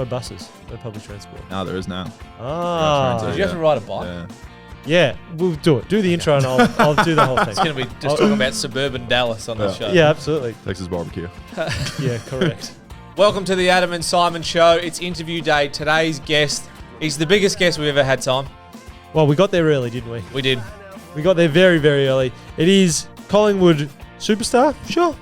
No buses. No public transport. No, there is now. Ah. Did you have to ride a bike? Yeah. Yeah, we'll do it. Do the intro and I'll do the whole thing. It's going to be just talking about suburban Dallas on the show. Yeah, absolutely. Texas barbecue. Yeah, correct. Welcome to the Adam and Simon Show. It's interview day. Today's guest, he's the biggest guest we've ever had, Tom. Well, we got there early, didn't we? We did. We got there very, very early. It is Collingwood superstar? Sure.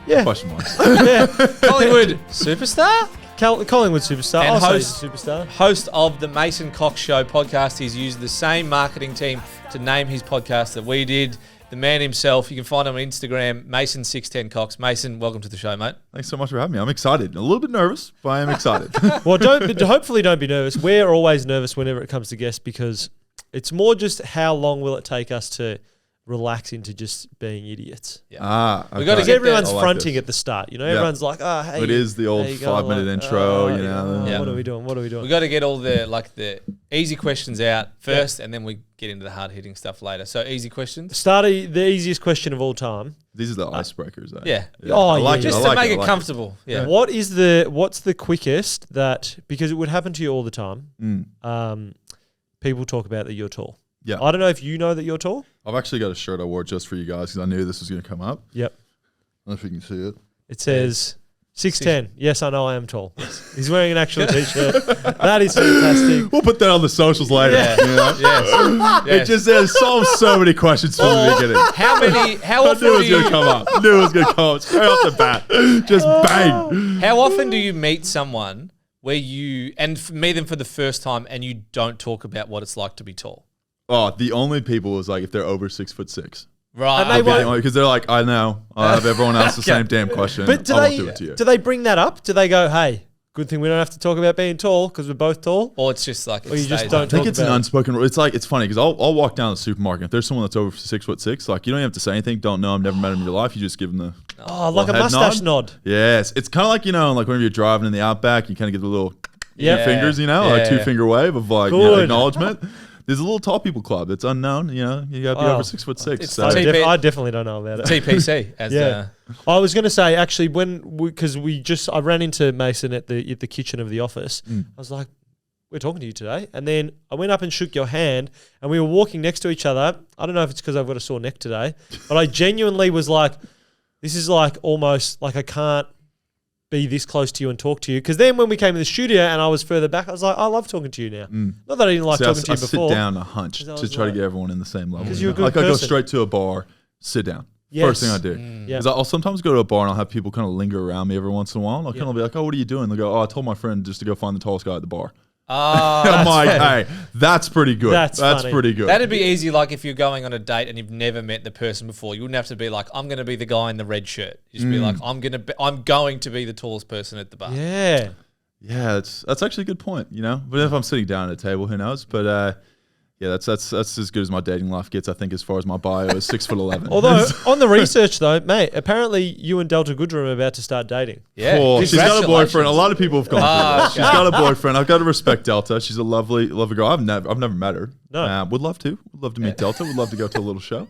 Yeah. Question marks. Yeah. Collingwood superstar? Collingwood superstar. And I'll say host- he's a superstar. Host of the Mason Cox Show podcast. He's used the same marketing team to name his podcast that we did. The man himself, you can find him on Instagram, Mason610Cox. Mason, welcome to the show, mate. Thanks so much for having me. I'm excited. A little bit nervous, but I am excited. Well, hopefully don't be nervous. We're always nervous whenever it comes to guests because it's more just how long will it take us to relax into just being idiots. Yeah. Okay. We gotta Because get everyone's I like fronting this. at the start. You know, everyone's like, oh, hey. It is the old how you going? 5-minute Like, intro, you yeah, know. Yeah. What are we doing? What are we doing? We got to get all the easy questions out first, and then we get into the hard-hitting stuff later. So easy questions. The easiest question of all time. These are the icebreakers. Eh? Yeah. Oh, I like yeah. it. Just I to like make I it like comfortable. Yeah. What's the quickest that, because it would happen to you all the time, people talk about that you're tall. Yeah. I don't know if you know that you're tall. I've actually got a shirt I wore just for you guys because I knew this was going to come up. Yep. I don't know if you can see it. It says 6'10". Yes, I know I am tall. He's wearing an actual t-shirt. That is fantastic. We'll put that on the socials later. Yeah. You know? Yes. It just solves so many questions from the beginning. How I often knew it do was going to you come up. Knew it was going to come up. Straight off the bat. Just bang. how often do you meet someone where you meet them for the first time and you don't talk about what it's like to be tall? Oh, the only people is like if they're over 6'6". Right. And they won't- Because they're like, I know. I have everyone else the same damn question. But do I won't they do it to you. do they bring that up? Do they go, hey, good thing we don't have to talk about being tall because we're both tall? Or it's just like, Or you just stays don't up. I think talk it's an about it. unspoken rule. It's like, it's funny because I'll walk down the supermarket. If there's someone that's over 6'6", like you don't even have to say anything. Don't know. I've never met him in your life. You just give them the Oh, like a head mustache nod. Yes. It's kind of like, like whenever you're driving in the Outback, you kind of get the little Yeah. fingers, like Yeah. 2-finger wave of like Good. acknowledgement. There's a little tall people club. It's unknown. You got to be Oh. over 6'6". It's So. the TP. I definitely don't know about it. TPC. As Yeah. I was going to say, actually, because I ran into Mason at the kitchen of the office. I was like, we're talking to you today. And then I went up and shook your hand and we were walking next to each other. I don't know if it's because I've got a sore neck today, but I genuinely was like, this is like almost like I can't be this close to you and talk to you. Because then when we came in the studio and I was further back, I was like, I love talking to you now. Not that I didn't like See, talking to I you before. sit down a hunch 'Cause I to was try to like- get everyone in the same level. 'Cause you're a good Like I go person. straight to a bar, sit down. Yes. First thing I do. Yeah. 'Cause I'll sometimes go to a bar and I'll have people kind of linger around me every once in a while. And I'll kind of be like, oh, what are you doing? They'll go, oh, I told my friend just to go find the tallest guy at the bar. I'm like, hey, that's pretty good. That's funny. pretty good. That'd be easy, like if you're going on a date and you've never met the person before. You wouldn't have to be like, I'm going to be the guy in the red shirt. You just be like, I'm going to be the tallest person at the bar. Yeah. Yeah, that's actually a good point, But if I'm sitting down at a table, who knows? But yeah, that's as good as my dating life gets, I think, as far as my bio is 6'11". Although on the research though, mate, apparently you and Delta Goodrem are about to start dating. Yeah. Oh, she's got a Congratulations. boyfriend. A lot of people have gone through Ah, that. She's okay. got a boyfriend. I've got to respect Delta. She's a lovely girl. I've never met her. No. Would love to. Would love to meet Delta. Would love to go to a little show.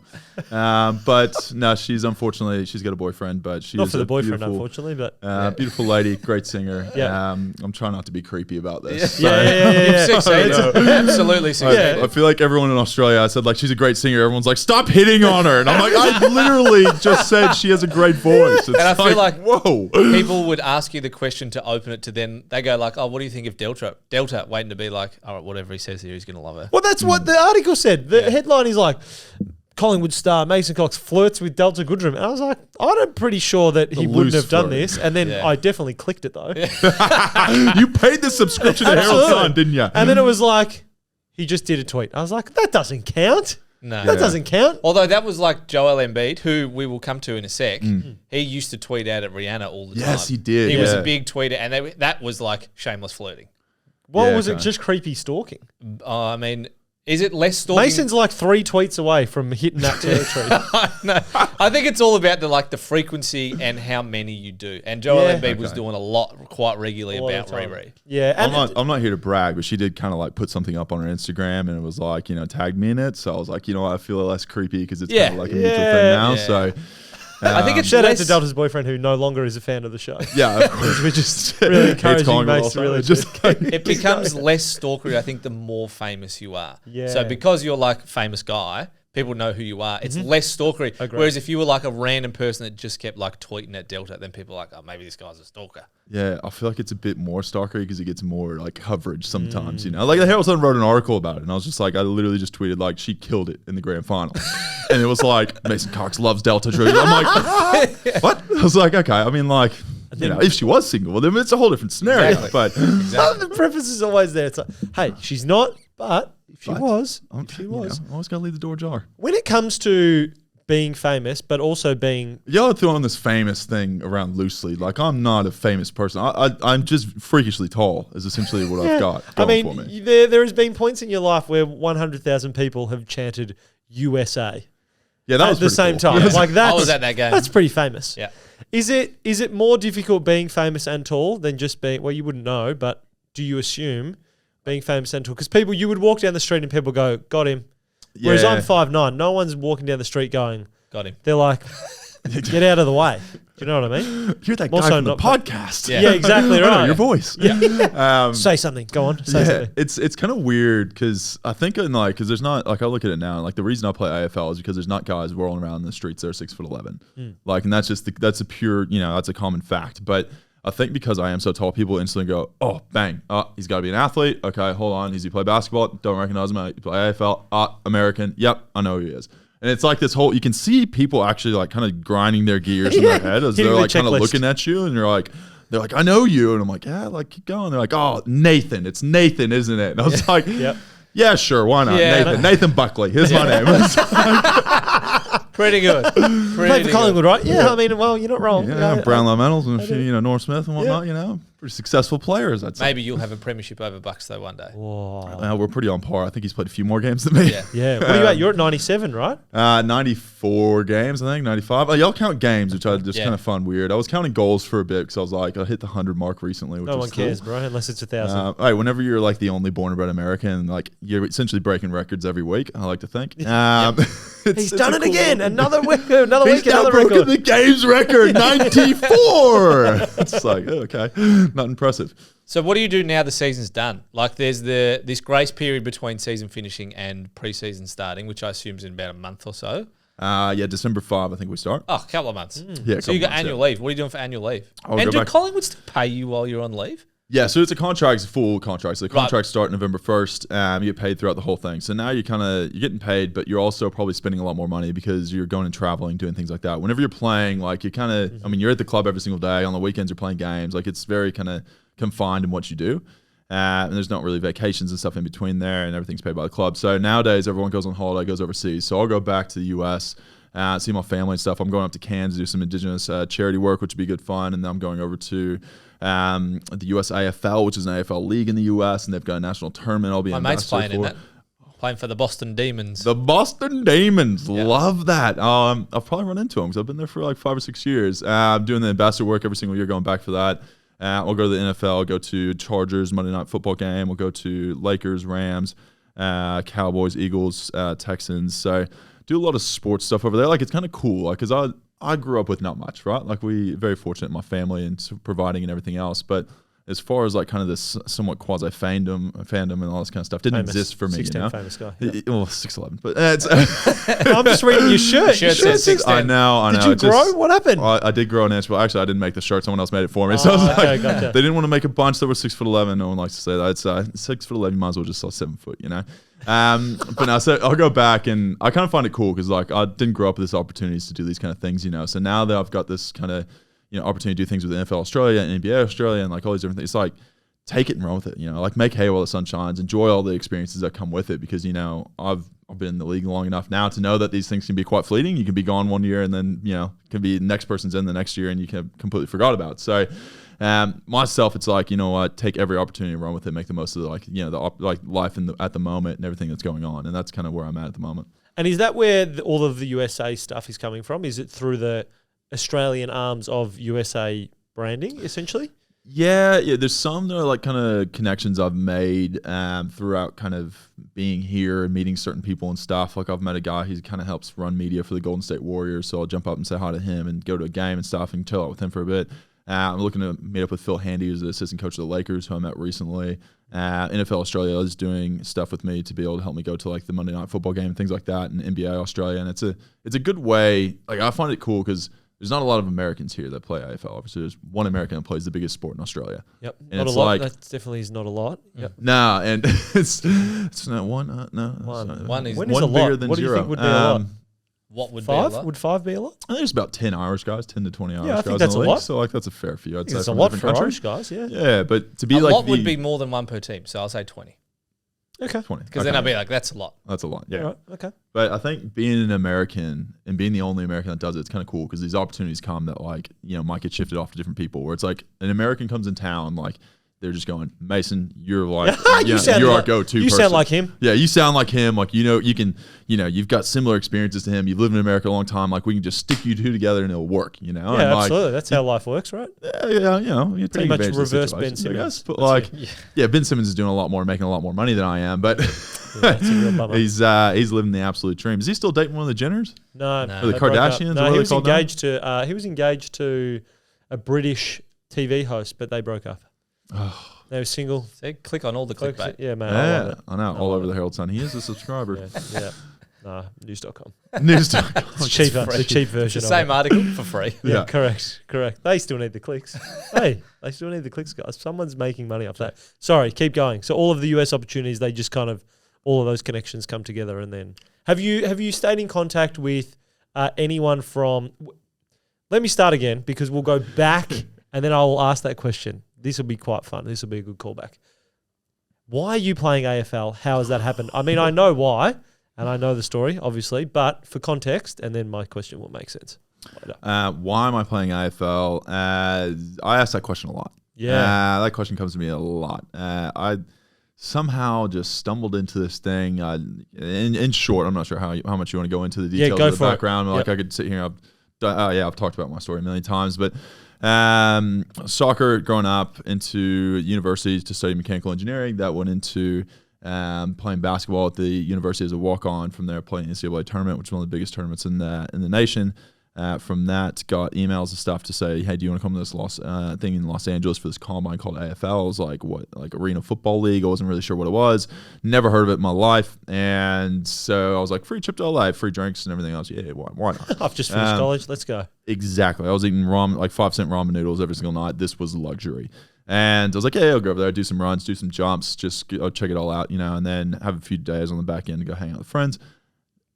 But no, she's got a boyfriend. But she's Not for the boyfriend, beautiful, unfortunately, but beautiful lady, great singer. Yeah. I'm trying not to be creepy about this. yeah. You've succeeded. Absolutely succeeded. I feel like everyone in Australia, I said like she's a great singer. Everyone's like, stop hitting on her, and I'm like, I literally just said she has a great voice. It's And I feel like whoa. People would ask you the question to open it to then they go like, oh, what do you think of Delta? Delta waiting to be like, all right, whatever he says here, he's going to love her. well, that's what the article said. The headline is like, Collingwood star Mason Cox flirts with Delta Goodrem. And I was like, I'm pretty sure that he wouldn't loose have done flirt. this. And then Yeah. I definitely clicked it though. You paid the subscription to Herald Absolutely. Sun, didn't you? And then it was like, he just did a tweet. I was like, that doesn't count. No. That doesn't count. Although that was like Joel Embiid, who we will come to in a sec. He used to tweet out at Rihanna all the time. Yes, he did, He was yeah. a big tweeter, and that was like shameless flirting. What Yeah, was it? okay. Just creepy stalking. I mean, is it less stalking? Mason's like 3 tweets away from hitting that territory. No, I think it's all about the frequency and how many you do. And Joel Yeah. Embiid was Okay. doing a lot quite regularly A lot about of time. Riri. Yeah. And I'm not here to brag, but she did kind of like put something up on her Instagram and it was like, tagged me in it. So I was like, I feel less creepy because it's Yeah. kind of like a mutual thing now. Yeah. So I think it's Shout out less, to Delta's boyfriend, who no longer is a fan of the show. Yeah, of course. We're just really encouraging Collingwood Mace to also. really Just it becomes less stalkery, I think, the more famous you are. Yeah. So because you're like a famous guy, people know who you are. It's less stalkery. Agreed. Whereas if you were like a random person that just kept like tweeting at Delta, then people are like, oh, maybe this guy's a stalker. Yeah, I feel like it's a bit more stalkery because it gets more like coverage sometimes, you know. Like the Herald Sun wrote an article about it, and I was just like, I literally just tweeted like she killed it in the grand final, and it was like Mason Cox loves Delta jerseys. I'm like, what? I was like, okay, I mean, like, you know, if she was single, well, then it's a whole different scenario. Exactly. But The preface is always there. It's like, hey, she's not, but if she was, I always gotta leave the door ajar. when it comes to being famous, but also being Y'all are throwing this famous thing around loosely. Like, I'm not a famous person. I'm just freakishly tall is essentially what I've got I going mean, for me. there has been points in your life where 100,000 people have chanted USA Yeah, that at was the pretty same cool. time. Yeah. Like I was at that game. That's pretty famous. Yeah. Is it more difficult being famous and tall than just being? Well, you wouldn't know, but do you assume being famous and tall? Because you would walk down the street and people go, "Got him." Whereas I'm 5'9", no one's walking down the street going, Got him. they're like, "Get out of the way." Do you know what I mean? You're that More guy so from the not- podcast. Yeah. Yeah, exactly I know right. your voice. Yeah. Say something. Go on. Say something. It's kind of weird because I think in like because there's not like I look at it now and like the reason I play AFL is because there's not guys rolling around in the streets that are 6'11", like, and that's just that's a pure that's a common fact. But I think because I am so tall, people instantly go, oh, bang, he's got to be an athlete. Okay, hold on, does he play basketball? Don't recognize him. He play AFL. American. Yep, I know who he is. And it's like this whole, you can see people actually like kind of grinding their gears in their head as Hitting they're the like kind of checklist. looking at you and they're like, I know you. And I'm like, yeah, like keep going. They're like, oh, Nathan. It's Nathan, isn't it? And I was like, Yep. yeah, sure. Why not? Yeah, Nathan Buckley. Here's my name. Pretty good. Played for Collingwood, right? Yeah, I mean, well, you're not wrong. Yeah, Brownlow medals and a few, Norm Smith and whatnot, pretty successful players, I'd say. Maybe you'll have a premiership over Bucks though one day. We're pretty on par. I think he's played a few more games than me. Yeah. Yeah. What are you at? You're at 97, right? 94 games, I think, 95. Y'all count games, which I just Yeah. kind of found weird. I was counting goals for a bit because I was like, I hit the 100 mark recently, which No was one cares, cool. bro, unless it's 1,000. Right, whenever you're like the only born and bred American, like you're essentially breaking records every week, I like to think. He's done it again. Another week, He's now another broken record. the games record, 94. It's like, oh, okay, not impressive. So what do you do now the season's done? Like there's this grace period between season finishing and preseason starting, which I assume is in about a month or so. December 5, I think we start. Oh, a couple of months. Yeah, So you got annual leave. What are you doing for annual leave? I'll And go do back- Collingwood still pay you while you're on leave? Yeah, so it's a contract, it's a full contract. So the Right. contracts start November 1st. You get paid throughout the whole thing. So now you're getting paid, but you're also probably spending a lot more money because you're going and traveling, doing things like that. Whenever you're playing, like you're kind of, I mean, you're at the club every single day. On the weekends, you're playing games. Like it's very kind of confined in what you do. And there's not really vacations and stuff in between there, and everything's paid by the club. So nowadays, everyone goes on holiday, goes overseas. So I'll go back to the U.S., see my family and stuff. I'm going up to Kansas to do some indigenous charity work, which would be good fun. And then I'm going over to the US AFL, which is an AFL league in the US, and they've got a national tournament. I'll be My an mate's ambassador playing in for. that. Playing for the Boston Demons. The Boston Demons, love that. I've probably run into them because I've been there for like 5 or 6 years. I'm doing the ambassador work every single year, going back for that. I'll go to the NFL, go to Chargers Monday Night Football game. We'll go to Lakers, Rams, Cowboys, Eagles, Texans. So do a lot of sports stuff over there. Like it's kind of cool, like because I grew up with not much, right? Like we very fortunate in my family and providing and everything else, but as far as like kind of this somewhat quasi fandom and all this kind of stuff didn't exist for me, 6'10" famous guy. Well, 6'11", but it's I'm just reading your shirt. Shirt Your says 6'10". I know. Did you It just- grow? What happened? I did grow an inch, but actually I didn't make the shirt. Someone else made it for me. So I was okay, like, gotcha. they didn't want to make a bunch that were 6'11". No one likes to say that. It's 6'11". You might as well just say 7 foot, you know. But now, so I'll go back and I kind of find it cool because like I didn't grow up with this opportunities to do these kind of things, you know. So now that I've got this kind of opportunity to do things with NFL Australia and NBA Australia and like all these different things, it's like take it and run with it, you know. Like make hay while the sun shines. Enjoy all the experiences that come with it because I've been in the league long enough now to know that these things can be quite fleeting. You can be gone one year and then can be next person's in the next year and you can completely forgot about it. So. Myself, it's like what, take every opportunity to run with it, make the most of the life at the moment and everything that's going on, and that's kind of where I'm at the moment. And is that where all of the USA stuff is coming from? Is it through the Australian arms of USA branding, essentially? Yeah, there's some that are like kind of connections I've made throughout kind of being here and meeting certain people and stuff. Like I've met a guy who kind of helps run media for the Golden State Warriors, so I'll jump up and say hi to him and go to a game and stuff and chill out with him for a bit. I'm looking to meet up with Phil Handy, who's the assistant coach of the Lakers, who I met recently. NFL Australia is doing stuff with me to be able to help me go to like the Monday Night Football game and things like that, and NBA Australia. And it's a good way. Like I find it cool because there's not a lot of Americans here that play AFL. Obviously, there's one American that plays the biggest sport in Australia. Yep, and not it's a lot. like, That definitely is not a lot. Yep. Nah, and it's not one. No, One is When one is a bigger lot? than What do you zero. think would be a lot? What would 5? be a lot? Would 5 be a lot? I think there's about 10 Irish guys, 10 to 20 Irish I guys think in that's the a league. lot. So like that's a fair few. I'd say It's a from lot different for countries. Irish guys, yeah. Yeah, but to be A like lot would be more than one per team, so I'll say 20. Okay. 20. Because then I'd be like, that's a lot. That's a lot. Yeah. All right. Okay. But I think being an American and being the only American that does it, it's kind of cool because these opportunities come that like, might get shifted off to different people where it's like an American comes in town, like they're just going, Mason, you're like, you're our go-to You person. sound like him. Yeah, you sound like him. Like, you can, you've got similar experiences to him. You've lived in America a long time. Like we can just stick you two together and it'll work, Yeah, And absolutely. like, That's how life works, right? Yeah, you Pretty take much advantage of the reverse situation, Ben Simmons. I guess. But That's like, Ben Simmons is doing a lot more, making a lot more money than I am. But That's a real bummer. he's living the absolute dream. Is he still dating one of the Jenners? No. No. Or the they broke up. Kardashians? No, What are he they was called now? engaged to a British TV host, but they broke up. They were single. See, click on all the clickbait. Yeah, man. I love Yeah, it. I know. I All love over the Herald Sun. He is a subscriber. Yeah. Nah, news.com. News. It's cheaper. The cheap version. It's the same of article for free. it. Yeah, Yeah. correct. They still need the clicks. Hey, they still need the clicks, guys. Someone's making money off that. Sorry, keep going. So all of the US opportunities, they just kind of all of those connections come together, and then have you stayed in contact with anyone from? Let me start again because we'll go back, and then I'll ask that question. This will be quite fun. This will be a good callback. Why are you playing AFL? How has that happened? I mean, I know why, and I know the story, obviously, but for context, and then my question will make sense later. Why am I playing AFL? I ask that question a lot. Yeah. That question comes to me a lot. I somehow just stumbled into this thing. In short, I'm not sure how much you want to go into the details go of the for it. background. Like Yep. I could sit here. I've talked about my story a million times, but soccer growing up into university to study mechanical engineering. That went into playing basketball at the university as a walk-on. From there, playing NCAA tournament, which is one of the biggest tournaments in the nation. From that, got emails and stuff to say, hey, do you want to come to this thing in Los Angeles for this combine called AFL? It was like, what, like Arena Football League? I wasn't really sure what it was. Never heard of it in my life. And so I was like, free trip to LA, free drinks and everything else. Yeah, why not? I've just finished college. Let's go. Exactly. I was eating ramen, like 5-cent ramen noodles every single night. This was luxury. And I was like, yeah, I'll go over there, do some runs, do some jumps, I'll check it all out, and then have a few days on the back end to go hang out with friends.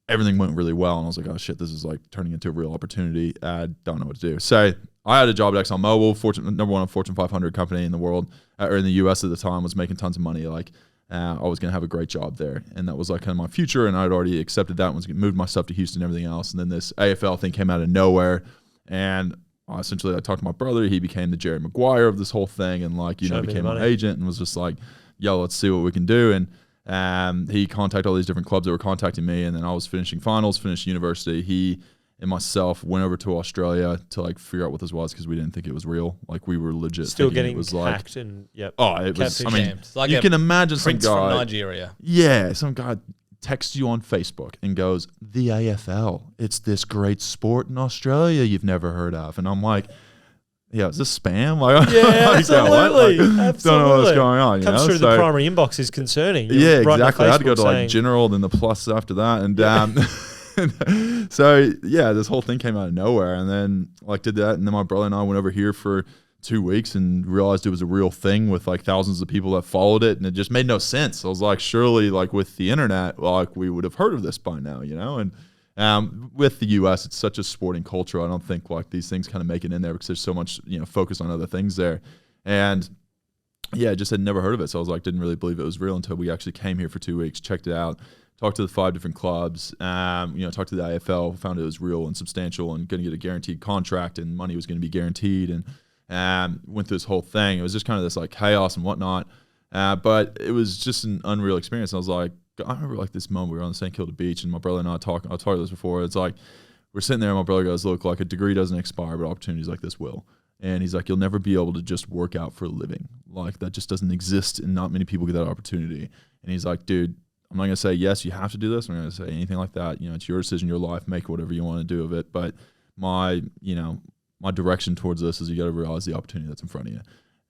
Everything went really well, and I was like, oh shit, this is like turning into a real opportunity. I don't know what to do. So I had a job at ExxonMobil, number one Fortune 500 company in the world, or in the US at the time, was making tons of money. Like I was going to have a great job there, and that was like kind of my future, and I'd already accepted that, was moved my stuff to Houston and everything else. And then this AFL thing came out of nowhere, and essentially I talked to my brother. He became the Jerry Maguire of this whole thing, and like, Show me the became my money. agent, and was just like, yo, let's see what we can do. And he contacted all these different clubs that were contacting me, and then I was finishing finals, finished university. He and myself went over to Australia to like figure out what this was because we didn't think it was real. Like we were legit Still thinking getting it was like, hacked and yep. oh, it was. I Catfish. mean, It's like you a can imagine some Prince from guy, Nigeria. yeah, some guy texts you on Facebook and goes, the AFL, it's this great sport in Australia you've never heard of, and I'm like, yeah, is this spam? Like, Yeah, like, absolutely. Don't know what's Absolutely. going on. Comes through the primary inbox is concerning. You're Yeah, writing exactly. I had to go Facebook to like saying- general, then the plus after that, and so yeah, this whole thing came out of nowhere, and then like did that, and then my brother and I went over here for 2 weeks and realized it was a real thing with like thousands of people that followed it, and it just made no sense. I was like, surely like with the internet, like we would have heard of this by now, and with the U.S., it's such a sporting culture. I don't think like these things kind of make it in there because there's so much focus on other things there, and yeah, just had never heard of it. So I was like, didn't really believe it was real until we actually came here for 2 weeks, checked it out, talked to the 5 different clubs, talked to the AFL, found it was real and substantial and going to get a guaranteed contract and money was going to be guaranteed, and went through this whole thing. It was just kind of this like chaos and whatnot, but it was just an unreal experience. And I was like, I remember like this moment we were on the St. Kilda beach and my brother and I talking. I've told you this before. It's like we're sitting there and my brother goes, look, like a degree doesn't expire, but opportunities like this will. And he's like, you'll never be able to just work out for a living. Like, that just doesn't exist, and not many people get that opportunity. And he's like, dude, I'm not going to say, yes, you have to do this. I'm not going to say anything like that. You know, it's your decision, your life, make whatever you want to do of it. But my direction towards this is you got to realize the opportunity that's in front of you.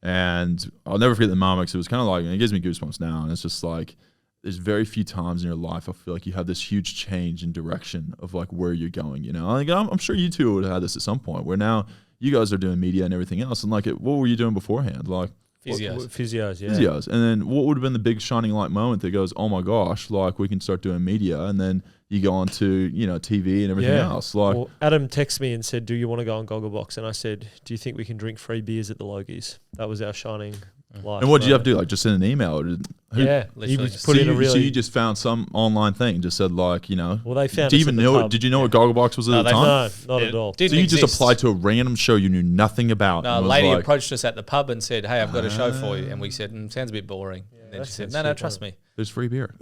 And I'll never forget the moment, because it was kind of like, and it gives me goosebumps now. And it's just like, there's very few times in your life I feel like you have this huge change in direction of like where you're going, you know? Like, I'm sure you two would have had this at some point, where now you guys are doing media and everything else. And like, what were you doing beforehand? Like, Physios, yeah. Physios. And then what would have been the big shining light moment that goes, oh my gosh, like, we can start doing media. And then you go on to, you know, TV and everything else. Like, well, Adam texted me and said, do you want to go on Gogglebox? And I said, do you think we can drink free beers at the Logies? That was our shining light. And what did you have to do? Like, just send an email? Or he was put in a really... So you just found some online thing, just said like, you know... Well, they found Do you even know... Did you know what Gogglebox was at the time? No, not at all. So you just applied to a random show you knew nothing about? No, a lady approached us at the pub and said, hey, I've got a show for you. And we said, sounds a bit boring. And then she said, no, trust me. There's free beer.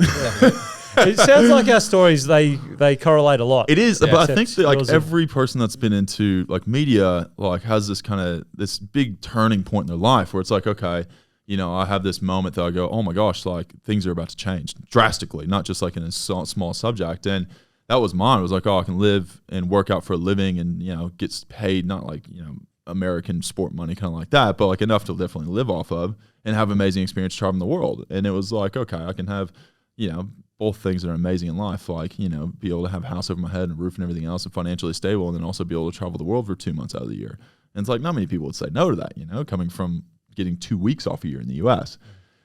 It sounds like our stories, they correlate a lot. It is, but I think that like every person that's been into like media like has this kind of this big turning point in their life where it's like, okay, you know, I have this moment that I go, oh my gosh, like things are about to change drastically, not just like in a small subject. And that was mine. It was like, oh, I can live and work out for a living and, you know, get paid, not like, you know, American sport money kind of like that, but like enough to definitely live off of and have amazing experience traveling the world. And it was like, okay, I can have, you know, both things that are amazing in life, like, you know, be able to have a house over my head and a roof and everything else and financially stable, and then also be able to travel the world for 2 months out of the year. And it's like, not many people would say no to that, you know, coming from getting 2 weeks off a year in the US.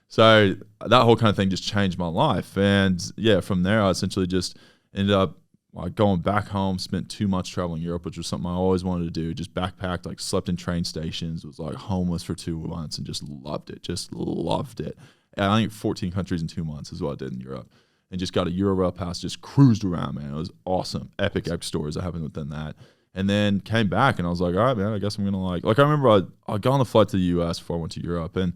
So that whole kind of thing just changed my life. And yeah, from there, I essentially just ended up like going back home, spent 2 months traveling Europe, which was something I always wanted to do. Just backpacked, like slept in train stations, was like homeless for 2 months and just loved it. And I think 14 countries in 2 months is what I did in Europe. And just got a Euro pass, just cruised around, man. It was awesome. Epic stories that happened within that. And then came back and I was like, all right, man, I guess I'm going to like I remember I got on the flight to the US before I went to Europe. And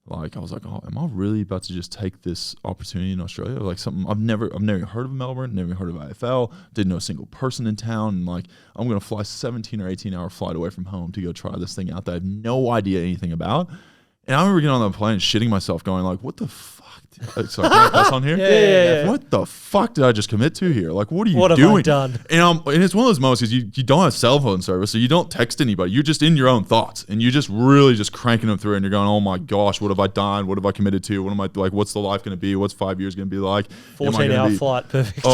like, I was like, oh, am I really about to just take this opportunity in Australia? Like something I've never heard of Melbourne, never heard of AFL, didn't know a single person in town. And like, I'm going to fly 17 or 18 hour flight away from home to go try this thing out that I have no idea anything about. And I remember getting on the plane and shitting myself going like, what the fuck? Sorry, can I pass on here? Yeah. What the fuck did I just commit to here? Like, what are you doing? What have I done? And it's one of those moments because you don't have cell phone service, so you don't text anybody. You're just in your own thoughts, and you're just really just cranking them through, and you're going, oh my gosh, what have I done? What have I committed to? What am I like? What's the life going to be? What's 5 years going to be like? 14-hour flight, perfect.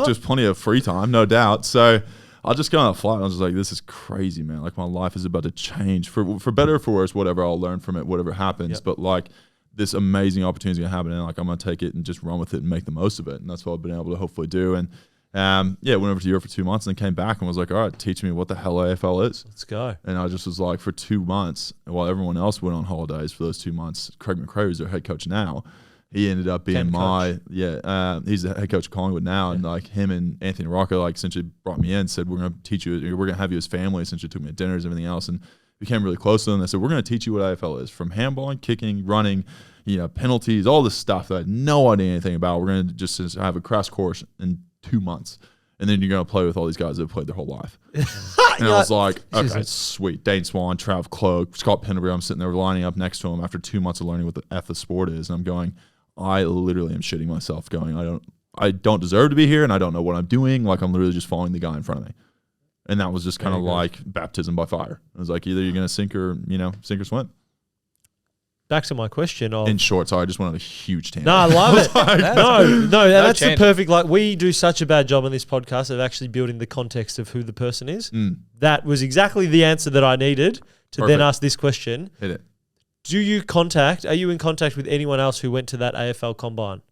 Just plenty of free time, no doubt. So I just got on a flight and I was just like, this is crazy, man. Like, my life is about to change for better or for worse, whatever. I'll learn from it, whatever happens. Yep. But like, this amazing opportunity is going to happen, and like, I'm going to take it and just run with it and make the most of it. And that's what I've been able to hopefully do. And went over to Europe for 2 months and then came back and was like, all right, teach me what the hell AFL is. Let's go. And I just was like, for 2 months, while everyone else went on holidays for those 2 months, Craig McRae, who's their head coach now, he ended up being he's the head coach of Collingwood now. And like, him and Anthony Rocco like essentially brought me in, said, we're going to teach you, we're going to have you as family, essentially took me to dinners and everything else, and became really close to them. They said, we're going to teach you what AFL is, from handballing, kicking, running, you know, penalties, all this stuff that I had no idea anything about. We're going to just have a crash course in 2 months. And then you're going to play with all these guys that have played their whole life. And I was like, okay, sweet. Dane Swan, Trav Cloak, Scott Pendlebury. I'm sitting there lining up next to him after 2 months of learning what the F the sport is. And I'm going, I literally am shitting myself going, I don't deserve to be here, and I don't know what I'm doing. Like, I'm literally just following the guy in front of me. And that was just kind of like baptism by fire. It was like, either you're going to sink or swim. Back to my question of... In short, sorry, I just went on a huge tangent. No, I love it. No, that's chant. the perfect... Like, we do such a bad job on this podcast of actually building the context of who the person is. That was exactly the answer that I needed to then ask this question. Hit it. Are you in contact with anyone else who went to that AFL Combine?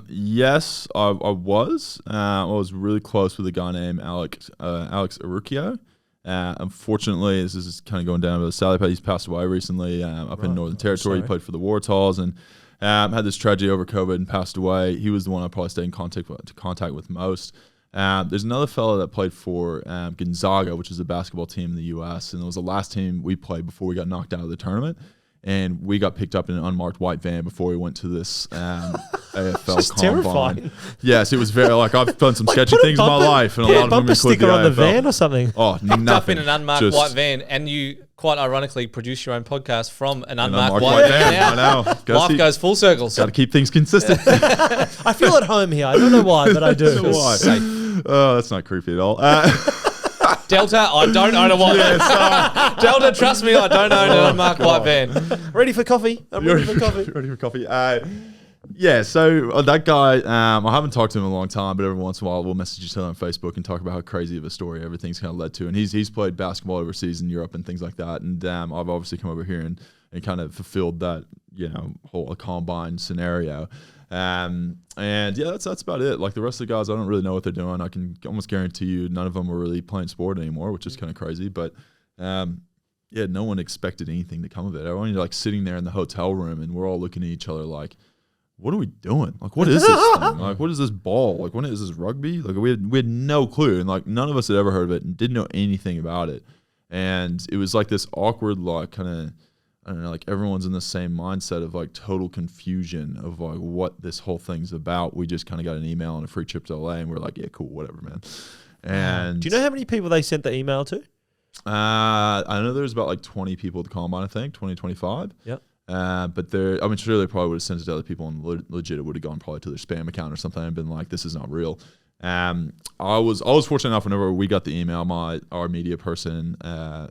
Yes, I was. I was really close with a guy named Alex Arucchio. Unfortunately, this is kind of going down with the Sally Pad. He's passed away recently up in Northern Territory. He played for the Waratahs and had this tragedy over COVID and passed away. He was the one I probably stayed in contact with most. There's another fellow that played for Gonzaga, which is a basketball team in the U.S., and it was the last team we played before we got knocked out of the tournament. And we got picked up in an unmarked white van before we went to this AFL Just combine. terrifying. Yes, it was very like I've done some sketchy put a things in my bumper- life, and a lot of them bumper include the sticker on the AFL. van or something. Oh, Up nothing. in an unmarked Just white van, and you quite ironically produce your own podcast from an an unmarked unmarked white van. I know. Life goes full circle. Got to keep things consistent. I feel at home here. I don't know why, but I do. Don't know why. Safe. Oh, that's not creepy at all. Delta, I don't own a white van. Delta, trust me, I don't own an unmarked white van. Ready for coffee? I'm ready for coffee. Ready for coffee. Yeah, so that guy, I haven't talked to him in a long time, but every once in a while we'll message each other on Facebook and talk about how crazy of a story everything's kind of led to. And he's played basketball overseas in Europe and things like that. And I've obviously come over here and kind of fulfilled that, whole combine scenario. And yeah, that's about it. Like the rest of the guys, I don't really know what they're doing. I can almost guarantee you none of them are really playing sport anymore, which is kind of crazy. But yeah, no one expected anything to come of it. Everyone like sitting there in the hotel room and we're all looking at each other like, what are we doing? Like, what is this thing? Like, what is this ball? Like, what is this rugby? Like, we had no clue. And like, none of us had ever heard of it and didn't know anything about it. And it was like this awkward, like kind of, I don't know, like everyone's in the same mindset of like total confusion of like what this whole thing's about. We just kind of got an email and a free trip to LA and we're like, yeah, cool, whatever, man. And Do you know how many people they sent the email to? I know there's about like 20 people at the combine, I think, 20, 25. Yep. But sure they probably would have sent it to other people and legit it would have gone probably to their spam account or something and been like, this is not real. I was fortunate enough whenever we got the email, our media person,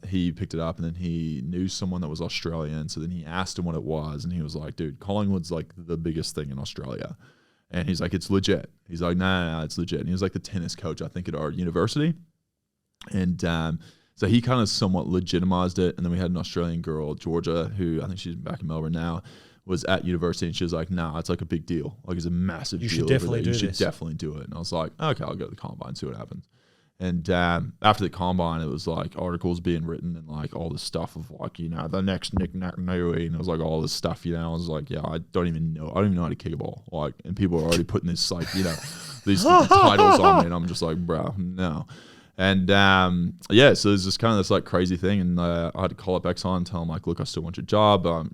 he picked it up and then he knew someone that was Australian. So then he asked him what it was and he was like, dude, Collingwood's like the biggest thing in Australia. And he's like, it's legit. He's like, no, it's legit. And he was like the tennis coach, I think, at our university. And so he kind of somewhat legitimized it. And then we had an Australian girl, Georgia, who I think she's back in Melbourne now, was at university. And she was like, nah, it's like a big deal. Like it's a massive deal. You should definitely do this. You should definitely do it. And I was like, okay, I'll go to the combine, see what happens. And after the combine, it was like articles being written and like all this stuff of like, the next Nick Nui. And it was like all this stuff, I was like, yeah, I don't even know how to kick a ball. Like, and people are already putting this like, these titles on me. And I'm just like, bro, no. And yeah, so there's just kind of this like crazy thing, and I had to call up Exxon and tell them like, look, I still want your job. I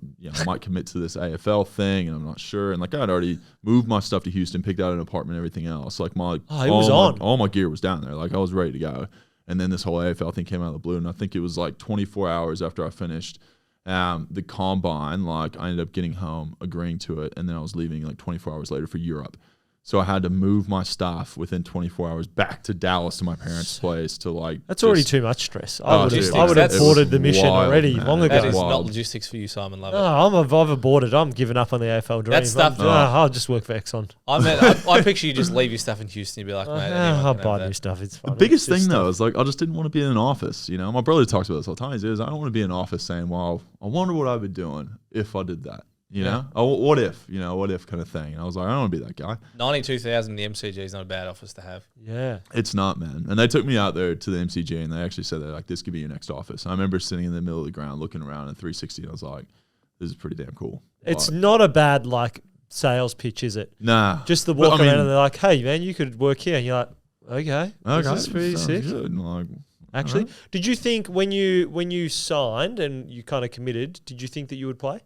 might commit to this AFL thing, and I'm not sure. And like I had already moved my stuff to Houston, picked out an apartment, everything else. Like all my gear was down there. Like I was ready to go. And then this whole AFL thing came out of the blue, and I think it was like 24 hours after I finished the combine. Like I ended up getting home, agreeing to it, and then I was leaving like 24 hours later for Europe. So I had to move my stuff within 24 hours back to Dallas to my parents' place to like. That's already too much stress. I would have That's aborted the mission wild, already man. long ago. That is Wild. not logistics for you, Simon. Love it. No, I've aborted. I'm giving up on the AFL dream. That stuff- I'll just work for Exxon. I picture you just leave your stuff in Houston. You'd be like, mate, anyone I'll can have buy that. new stuff. It's fine. The biggest It's just thing though stuff. is like I just didn't want to be in an office. My brother talks about this all the time. He says I don't want to be in an office saying, "Well, I wonder what I'd be doing if I did that." What if? What if kind of thing. And I was like, I don't want to be that guy. 92,000 in the MCG is not a bad office to have. Yeah. It's not, man. And they took me out there to the MCG and they actually said that like this could be your next office. And I remember sitting in the middle of the ground looking around in 360 and I was like, this is pretty damn cool. It's Like, not a bad like sales pitch, is it? nah. Just the But, walk I mean- around and they're like, hey man, you could work here. And you're like, okay, this is pretty sounds sick. good. And like, Actually, alright. did you think when you signed and you kind of committed, did you think that you would play?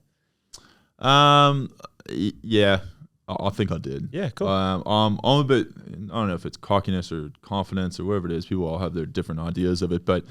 Yeah, I think I did. Yeah, cool. I'm a bit, I don't know if it's cockiness or confidence or whatever it is. People all have their different ideas of it, but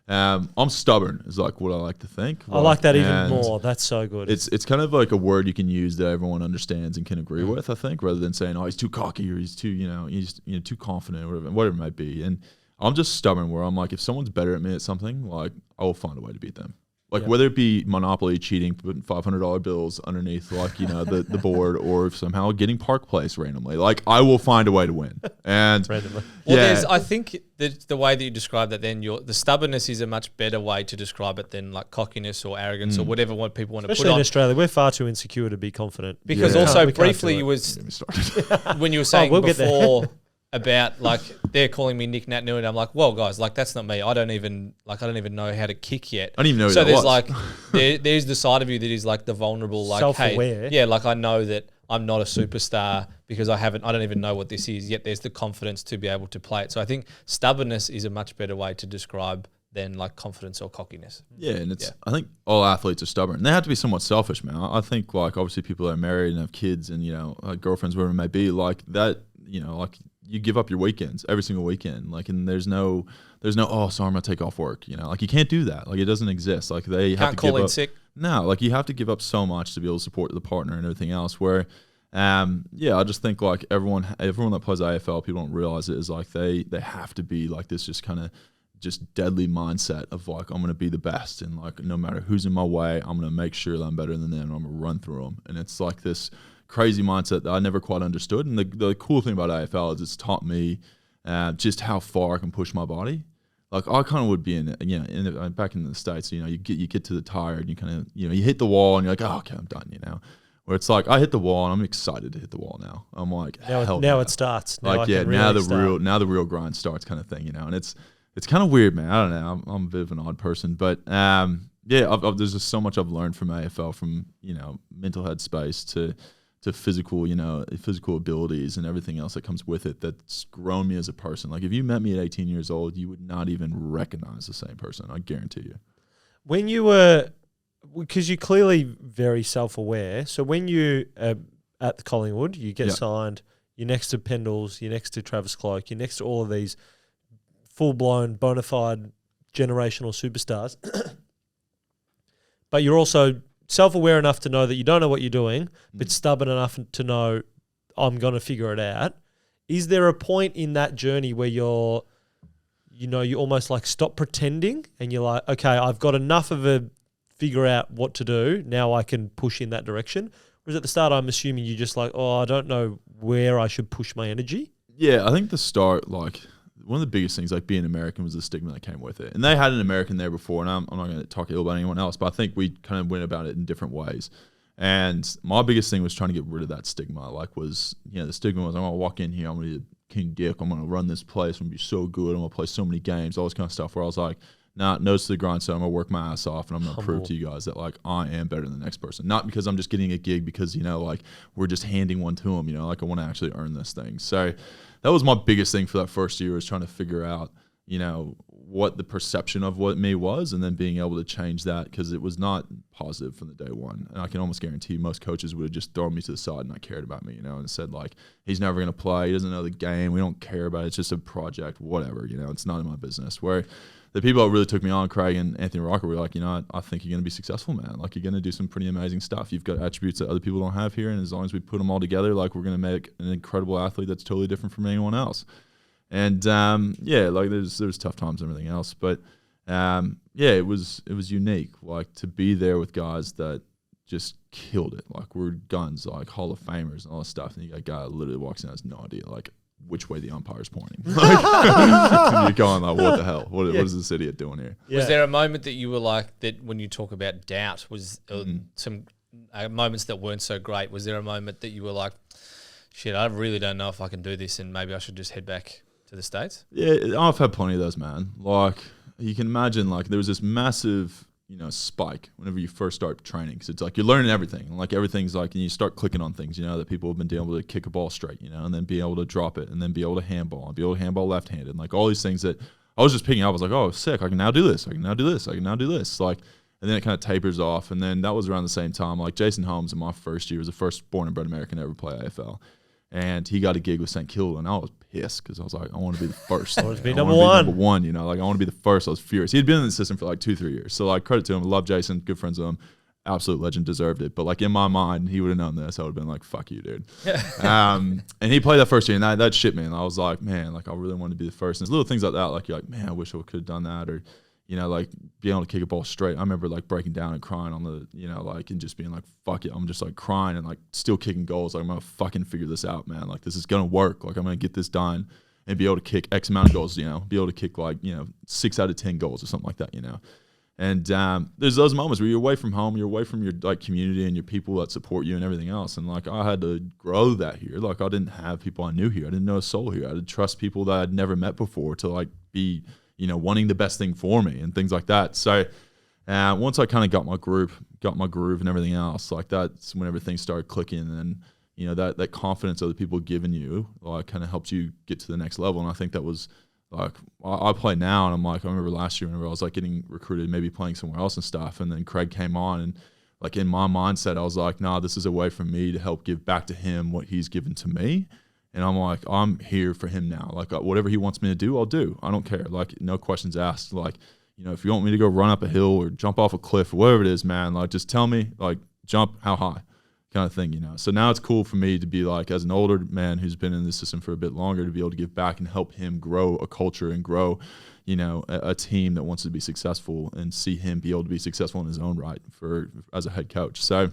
I'm stubborn is like what I like to think. I like that even And more. That's so good. It's kind of like a word you can use that everyone understands and can agree with, I think, rather than saying, oh, he's too cocky or he's too, he's too confident or whatever it might be. And I'm just stubborn where I'm like, if someone's better at me at something, like I will find a way to beat them. Like whether it be Monopoly cheating, putting $500 bills underneath like, the board or somehow getting Park Place randomly, like I will find a way to win. And randomly. Well, I think that the way that you describe that, then the stubbornness is a much better way to describe it than like cockiness or arrogance or whatever what people want to Especially put in on. Australia, we're far too insecure to be confident. Because Yeah. also We can't briefly do you it. was get me started. when you were saying we'll get there. before about like they're calling me Nick Nat New and I'm like, well guys, like that's not me. I don't even know how to kick yet. I don't even know who So that there's was. like there's the side of you that is like the vulnerable, like Self-aware. hey, yeah, like I know that I'm not a superstar because I don't even know what this is, yet there's the confidence to be able to play it. So I think stubbornness is a much better way to describe than like confidence or cockiness. Yeah, and I think all athletes are stubborn. They have to be somewhat selfish, man. I think like obviously people that are married and have kids and girlfriends, whatever it may be, like that. Like you give up your weekends every single weekend, like, and there's no oh, sorry, I'm gonna take off work. Like you can't do that. Like it doesn't exist. Like they have to call give in up. sick. No, like you have to give up so much to be able to support the partner and everything else. Where, I just think like everyone that plays AFL, people don't realize it, is like they have to be like this just kind of just deadly mindset of like, I'm going to be the best, and like no matter who's in my way, I'm going to make sure that I'm better than them, and I'm going to run through them. And it's like this crazy mindset that I never quite understood. And the cool thing about AFL is it's taught me just how far I can push my body. Like I kind of would be back in the States, you get to the tire and you kind of, you hit the wall and you're like, oh, okay, I'm done, Where it's like I hit the wall and I'm excited to hit the wall now. I'm like, now it starts. Now the real grind starts, kind of thing, and it's kind of weird, man. I don't know. I'm a bit of an odd person, but there's just so much I've learned from AFL, from mental headspace to physical, physical abilities and everything else that comes with it, that's grown me as a person. Like if you met me at 18 years old, you would not even recognize the same person. I guarantee you. When you were, because you're clearly very self-aware, so when you at the Collingwood, you get signed, you're next to Pendles, you're next to Travis Cloke, you're next to all of these full-blown, bona fide generational superstars, but you're also self-aware enough to know that you don't know what you're doing, but stubborn enough to know I'm going to figure it out. Is there a point in that journey where you almost like stop pretending and you're like, okay, I've got enough of a figure out what to do. Now I can push in that direction. Whereas at the start, I'm assuming you just like, oh, I don't know where I should push my energy. Yeah, I think the start, like one of the biggest things, like being American, was the stigma that came with it. And they had an American there before, and I'm not going to talk ill about anyone else, but I think we kind of went about it in different ways. And my biggest thing was trying to get rid of that stigma. Like the stigma was, I'm going to walk in here, I'm going to be a king dick, I'm going to run this place, I'm going to be so good, I'm going to play so many games, all this kind of stuff, where I was like, nah, nose to the grindstone, I'm going to work my ass off, and I'm going to prove to you guys that like I am better than the next person. Not because I'm just getting a gig because, like we're just handing one to them, like I want to actually earn this thing. So that was my biggest thing for that first year, was trying to figure out, what the perception of what me was, and then being able to change that, because it was not positive from the day one. And I can almost guarantee most coaches would have just thrown me to the side and not cared about me, and said like, he's never going to play, he doesn't know the game, we don't care about it, it's just a project, whatever, it's not in my business. Where the people that really took me on, Craig and Anthony Rocker, were like, I think you're going to be successful, man. Like, you're going to do some pretty amazing stuff. You've got attributes that other people don't have here, and as long as we put them all together, like, we're going to make an incredible athlete that's totally different from anyone else. And like there's tough times and everything else, but it was unique, like to be there with guys that just killed it. Like, we're guns, like Hall of Famers and all this stuff, and you got a guy that literally walks in and has no idea like which way the umpire's pointing. Like, and you're going like, what the hell? What is this idiot doing here? Yeah. Was there a moment that you were like, that when you talk about doubt, was some moments that weren't so great? Was there a moment that you were like, shit, I really don't know if I can do this, and maybe I should just head back to the States? Yeah, I've had plenty of those, man. Like, you can imagine, like, there was this massive, spike whenever you first start training, because it's like you're learning everything. And like, everything's like, and you start clicking on things, that people have been able to kick a ball straight, and then be able to drop it, and then be able to handball, and be able to handball left-handed, and like all these things that I was just picking up. I was like, oh, sick, I can now do this, I can now do this, I can now do this. Like, and then it kind of tapers off. And then that was around the same time, like Jason Holmes in my first year was the first born and bred American to ever play AFL. And he got a gig with St. Kilda, and I was pissed because I was like, I want to be the first. I want to be number one. Like, I want to be the first. I was furious. He had been in the system for like 2-3 years. So, like, credit to him. Love Jason. Good friends with him. Absolute legend. Deserved it. But, like, in my mind, he would have known this. I would have been like, fuck you, dude. And he played that first year, and that shit me. And I was like, man, like, I really wanted to be the first. And there's little things like that. Like, you're like, man, I wish I could have done that. Or, like being able to kick a ball straight. I remember like breaking down and crying on the, like, and just being like, fuck it. I'm just like crying and like still kicking goals. Like, I'm going to fucking figure this out, man. Like, this is going to work. Like, I'm going to get this done and be able to kick X amount of goals, be able to kick like, 6 out of 10 goals or something like that, And there's those moments where you're away from home, you're away from your like community and your people that support you and everything else. And like, I had to grow that here. Like, I didn't have people I knew here. I didn't know a soul here. I had to trust people that I'd never met before to like be, wanting the best thing for me and things like that. So once I kind of got my groove and everything else, like that's when everything started clicking. And that confidence other people giving you, like, kind of helps you get to the next level. And I think that was like I play now, and I'm like, I remember last year whenever I was like getting recruited, maybe playing somewhere else and stuff, and then Craig came on, and like in my mindset, I was like, nah, this is a way for me to help give back to him what he's given to me. And I'm like, I'm here for him now. Like whatever he wants me to do, I'll do. I don't care. Like no questions asked. Like, you know, if you want me to go run up a hill or jump off a cliff or whatever it is, man, like just tell me, like jump how high kind of thing, you know. So now it's cool for me to be like, as an older man who's been in the system for a bit longer, to be able to give back and help him grow a culture and grow, you know, a team that wants to be successful, and see him be able to be successful in his own right as a head coach. So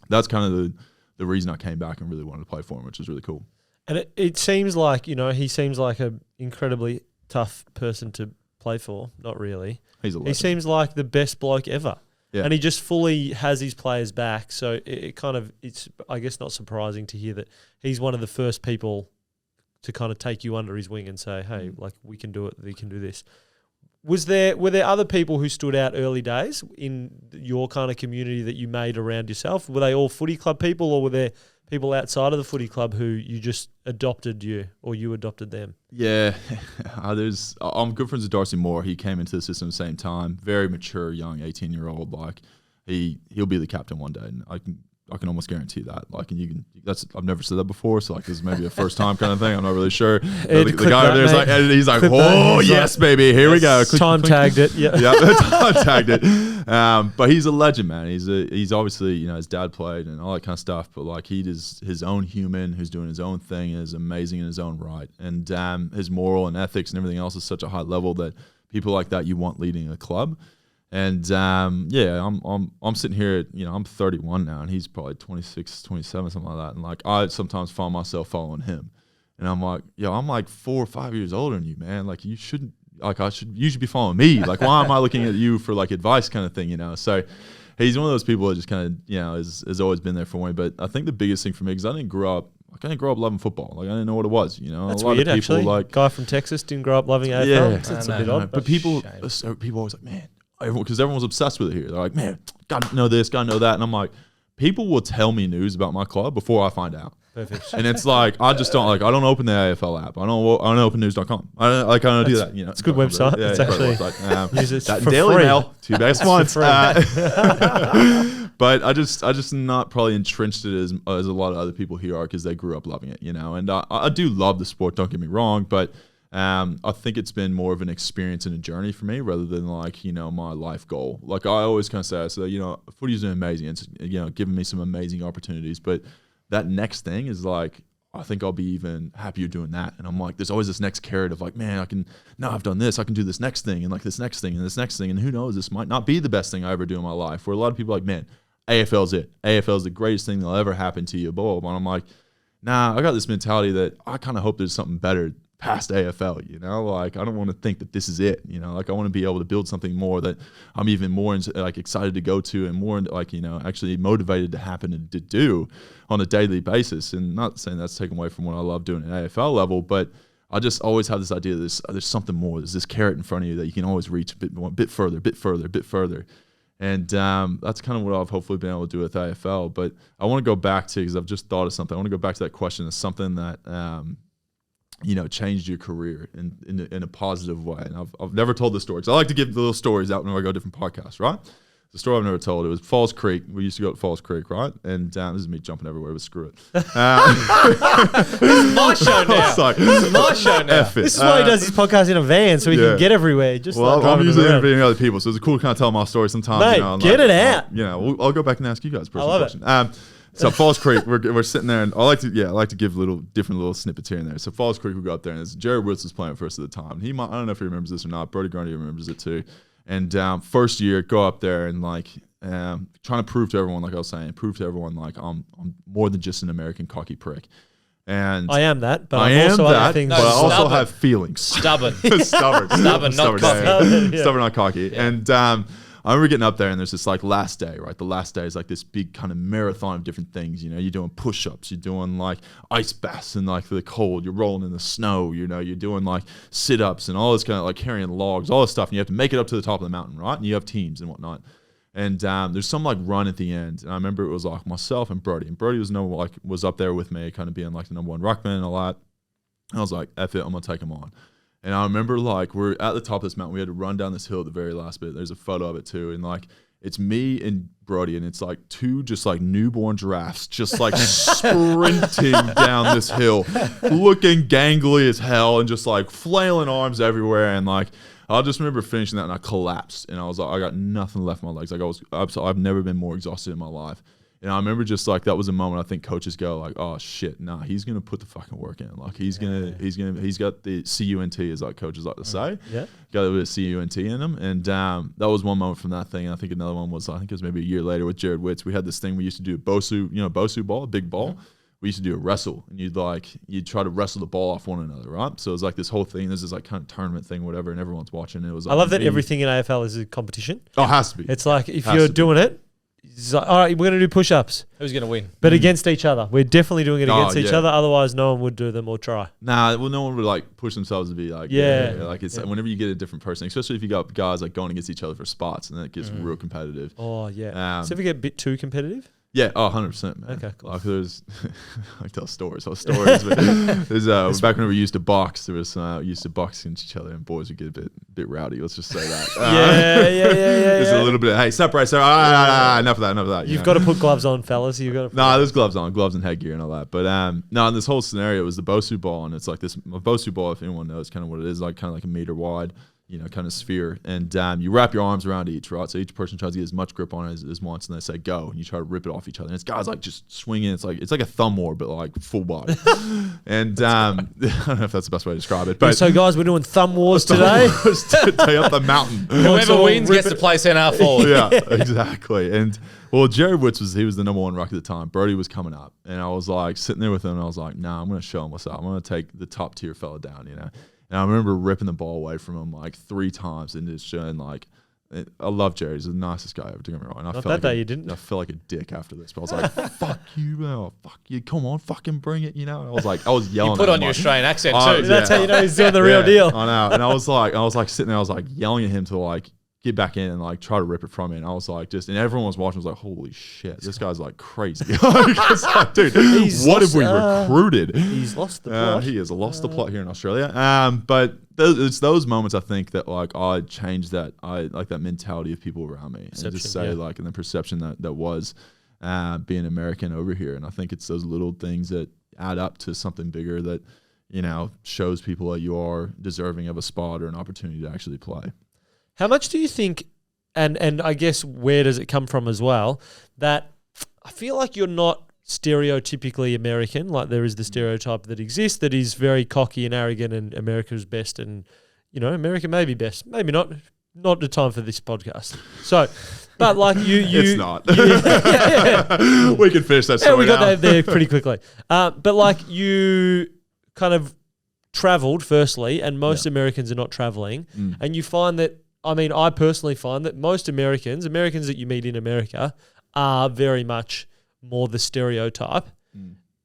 that's kind of the reason I came back and really wanted to play for him, which is really cool. And it seems like, you know, he seems like an incredibly tough person to play for. Not really. He's a legend. He seems like the best bloke ever. Yeah. And he just fully has his players back. So it's, I guess, not surprising to hear that he's one of the first people to kind of take you under his wing and say, hey, like, we can do it, we can do this. Were there other people who stood out early days in your kind of community that you made around yourself? Were they all footy club people, or were there people outside of the footy club who you just adopted you, or you adopted them? Yeah, I'm good friends with Darcy Moore. He came into the system at the same time. Very mature, young, 18-year-old. Like he'll be the captain one day, and I can almost guarantee that. Like, and I've never said that before, so like this is maybe a first time kind of thing. I'm not really sure. The guy over there's like, he's like, oh yes, baby, here we go. Time tagged it. Yeah, time tagged it. But he's a legend, man. He's obviously, you know, his dad played and all that kind of stuff. But like, he is his own human who's doing his own thing and is amazing in his own right. And his moral and ethics and everything else is such a high level that people like that you want leading a club. And yeah, I'm sitting here, you know, I'm 31 now, and he's probably 26, 27, something like that. And like, I sometimes find myself following him, and I'm like, yo, I'm like 4 or 5 years older than you, man. Like, you shouldn't, like, you should be following me. Like, why am I looking at you for like advice, kind of thing, you know? So he's one of those people that just kind of, you know, has always been there for me. But I think the biggest thing for me, because I didn't grow up loving football. Like, I didn't know what it was, you know. That's a lot weird, of people, actually. like, guy from Texas didn't grow up loving AFL. Yeah. That's a bit odd. But people always like, man, because everyone's obsessed with it here. They're like, man, gotta know this, gotta know that. And I'm like, people will tell me news about my club before I find out. Perfect. And it's like, I just don't, like, I don't open the AFL app. I don't open news.com. I don't do that, you know. It's a good website. Yeah, it's actually use it that for Daily free. Mail, 2 best ones. But I just not probably entrenched it as a lot of other people here are, because they grew up loving it, you know. And I do love the sport, don't get me wrong, but I think it's been more of an experience and a journey for me rather than like, you know, my life goal. Like, I always kind of say, so, you know, footy's been amazing. It's, you know, given me some amazing opportunities, but that next thing is like, I think I'll be even happier doing that. And I'm like, there's always this next carrot of like, man, I've done this, I can do this next thing, and like this next thing and this next thing. And who knows, this might not be the best thing I ever do in my life. Where a lot of people are like, man, AFL's it. AFL's the greatest thing that'll ever happen to you, blah, blah. And I'm like, nah, I got this mentality that I kind of hope there's something better past AFL, you know. Like, I don't want to think that this is it, you know. Like, I want to be able to build something more that I'm even more like excited to go to, and more like, you know, actually motivated to happen and to do on a daily basis. And not saying that's taken away from what I love doing at AFL level, but I just always have this idea that there's something more. There's this carrot in front of you that you can always reach a bit further. And that's kind of what I've hopefully been able to do with AFL. But I want to go back to, because I've just thought of something. I want to go back to that question of something that you know, changed your career in a positive way. And I've never told this story, because I like to give the little stories out whenever I go to different podcasts, right? The story I've never told, it was Falls Creek. We used to go to Falls Creek, right? And this is me jumping everywhere, but screw it. This is my show now. This is my show now. This is why he does his podcast in a van, so he can get everywhere. Just well, like I'm usually around. interviewing other people, so it's cool to kind of tell my story sometimes. Mate, you know, get like, it out. You know, I'll go back and ask you guys a personal question. It. So Falls Creek, we're sitting there, and I like to give different little snippets here and there. So Falls Creek, we go up there, and Jared Woods was playing for us at the time. I don't know if he remembers this or not. Brody Grundy remembers it too. And first year, go up there and like trying to prove to everyone, like I was saying, like I'm more than just an American cocky prick. And I am that, but I also am other that, things. but I also have feelings. Stubborn, stubborn, not cocky. Stubborn, not cocky. Yeah. And I remember getting up there, and there's this like last day, right? The last day is like this big kind of marathon of different things. You know, you're doing push-ups, you're doing like ice baths and like for the cold, you're rolling in the snow, you know, you're doing like sit-ups and all this kind of like carrying logs, all this stuff. And you have to make it up to the top of the mountain, right? And you have teams and whatnot. And there's some like run at the end. And I remember it was like myself and Brody. And Brody was up there with me, kind of being like the number one ruckman and all that. And I was like, F it, I'm going to take him on. And I remember like we're at the top of this mountain. We had to run down this hill at the very last bit. There's a photo of it too. And like it's me and Brody, and it's like two just like newborn giraffes just like sprinting down this hill, looking gangly as hell and just like flailing arms everywhere. And like I just remember finishing that and I collapsed. And I was like, I got nothing left in my legs. Like I've never been more exhausted in my life. And I remember just like that was a moment I think coaches go like, oh shit, nah, he's gonna put the fucking work in. Like he's got the CUNT, as like coaches like to say. Yeah. Got a bit of CUNT in him. And that was one moment from that thing. And I think another one was, I think it was maybe a year later with Jared Witz. We had this thing we used to do, Bosu ball, a big ball. We used to do a wrestle, and you'd try to wrestle the ball off one another, right? So it was like this whole thing. There's this like kind of tournament thing, whatever, and everyone's watching. It was. Like I love that everything in AFL is a competition. Oh, it has to be. It's like if you're doing it, it's like, all right, we're going to do push-ups. Who's going to win? But against each other. We're definitely doing it against each other. Otherwise, no one would do them or try. Nah, well, no one would like push themselves to be like, like it's whenever you get a different person, especially if you got guys like going against each other for spots, and then it gets real competitive. Oh, yeah. So if we get a bit too competitive? Yeah, 100%, man. Okay, cool. Like there's, I tell stories. But there's back when we used to box, there was we used to box against each other, and boys would get a bit rowdy. Let's just say that. Yeah. There's a little bit. Hey, separate. Enough of that. You've got to put gloves on, fellas. You've got to. There's gloves on, gloves and headgear and all that. But in this whole scenario, it was the Bosu ball, and it's like this Bosu ball. If anyone knows, kind of what it is, like kind of like a meter wide. Kind of sphere, and you wrap your arms around each, right? So each person tries to get as much grip on it as wants, and they say go, and you try to rip it off each other. And it's guys like just swinging. It's like a thumb war, but like full body. And I don't know if that's the best way to describe it. But so guys, we're doing thumb wars today. Stay up the mountain. Whoever wins gets to play centre forward. Yeah, exactly. And well, Jared Witz was the number one ruck at the time. Brody was coming up, and I was like sitting there with him, and I was like, nah, I'm gonna show him what's up. I'm gonna take the top tier fella down, And I remember ripping the ball away from him like 3 times and just showing like, I love Jerry. He's the nicest guy ever. Don't get me wrong. Not that day you didn't. I felt like a dick after this, but I was like, "Fuck you, man! Fuck you! Come on, fucking bring it!" I was yelling. You put at on your Australian accent too. That's how you know he's doing the real deal. I know. And I was like sitting there. I was like yelling at him to like get back in and like try to rip it from me. And I was like and everyone was watching. Was like, "Holy shit, this guy's like crazy!" Like, dude, what have we recruited? He's lost the plot. He has lost the plot here in Australia. But it's those moments I think that like I changed that that mentality of people around me, and just say like, and the perception that was being American over here. And I think it's those little things that add up to something bigger that shows people that you are deserving of a spot or an opportunity to actually play. How much do you think, and I guess where does it come from as well, that I feel like you're not stereotypically American, like there is the stereotype that exists that is very cocky and arrogant and America's best and, America may be best, maybe not the time for this podcast. So, but like you it's not. We can finish that story we got now. that there pretty quickly. But like you kind of traveled firstly, and most Americans are not traveling, and you find that, I personally find that most Americans that you meet in America are very much more the stereotype,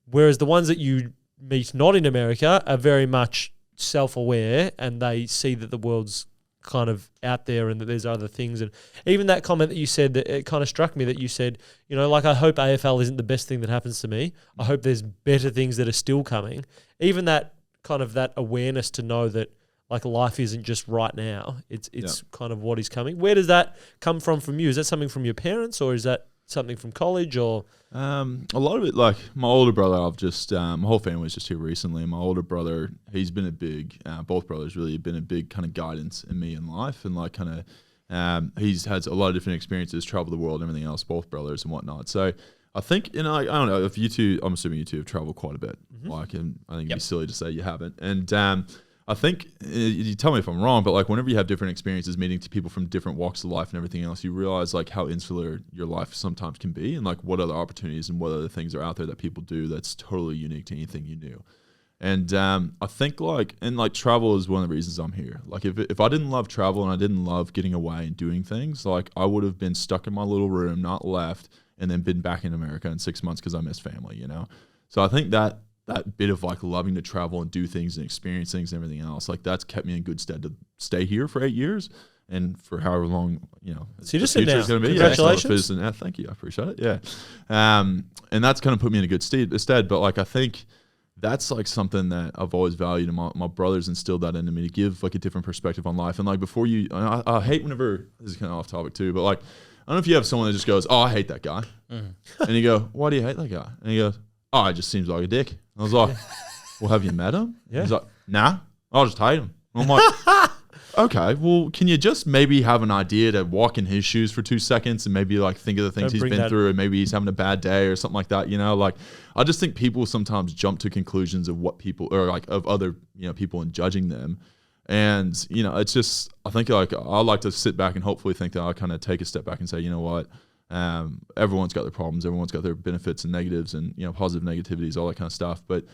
whereas the ones that you meet not in America are very much self-aware and they see that the world's kind of out there and that there's other things. And even that comment that you said, that it kind of struck me that you said, I hope AFL isn't the best thing that happens to me. I hope there's better things that are still coming. Even that kind of that awareness to know that like life isn't just right now. It's kind of what is coming. Where does that come from you? Is that something from your parents, or is that something from college, or? A lot of it, like my older brother, my whole family was just here recently. And my older brother, he's been a big, both brothers really have been a big kind of guidance in me in life. And like kind of, he's had a lot of different experiences, traveled the world, everything else, both brothers and whatnot. So I think, I don't know if you two, I'm assuming you two have traveled quite a bit. Like, and I think it'd be silly to say you haven't. And, I think, you tell me if I'm wrong, but like whenever you have different experiences, meeting to people from different walks of life and everything else, you realize like how insular your life sometimes can be, and like what other opportunities and what other things are out there that people do that's totally unique to anything you knew. And I think travel is one of the reasons I'm here. Like if I didn't love travel and I didn't love getting away and doing things, like I would have been stuck in my little room, not left, and then been back in America in 6 months because I missed family, So I think that bit of like loving to travel and do things and experience things and everything else, like that's kept me in good stead to stay here for 8 years and for however long, So you just said now, congratulations. Thank you. I appreciate it. Yeah. And that's kind of put me in a good stead. But like, I think that's like something that I've always valued, and my brothers instilled that into me to give like a different perspective on life. And like before I hate whenever, this is kind of off topic too, but like, I don't know if you have someone that just goes, oh, I hate that guy. And you go, why do you hate that guy? And he goes, oh, it just seems like a dick. And I was like, well, have you met him? Yeah. He's like, nah, I just hate him. And I'm like, okay, well, can you just maybe have an idea to walk in his shoes for 2 seconds and maybe like think of the things he's been through, and maybe he's having a bad day or something like that, you know? Like, I just think people sometimes jump to conclusions of what people, or like of other, you know, people and judging them. And, you know, it's just, I think like I like to sit back and hopefully think that I'll kind of take a step back and say, you know what, everyone's got their problems, everyone's got their benefits and negatives and, you know, positive negativities, all that kind of stuff. But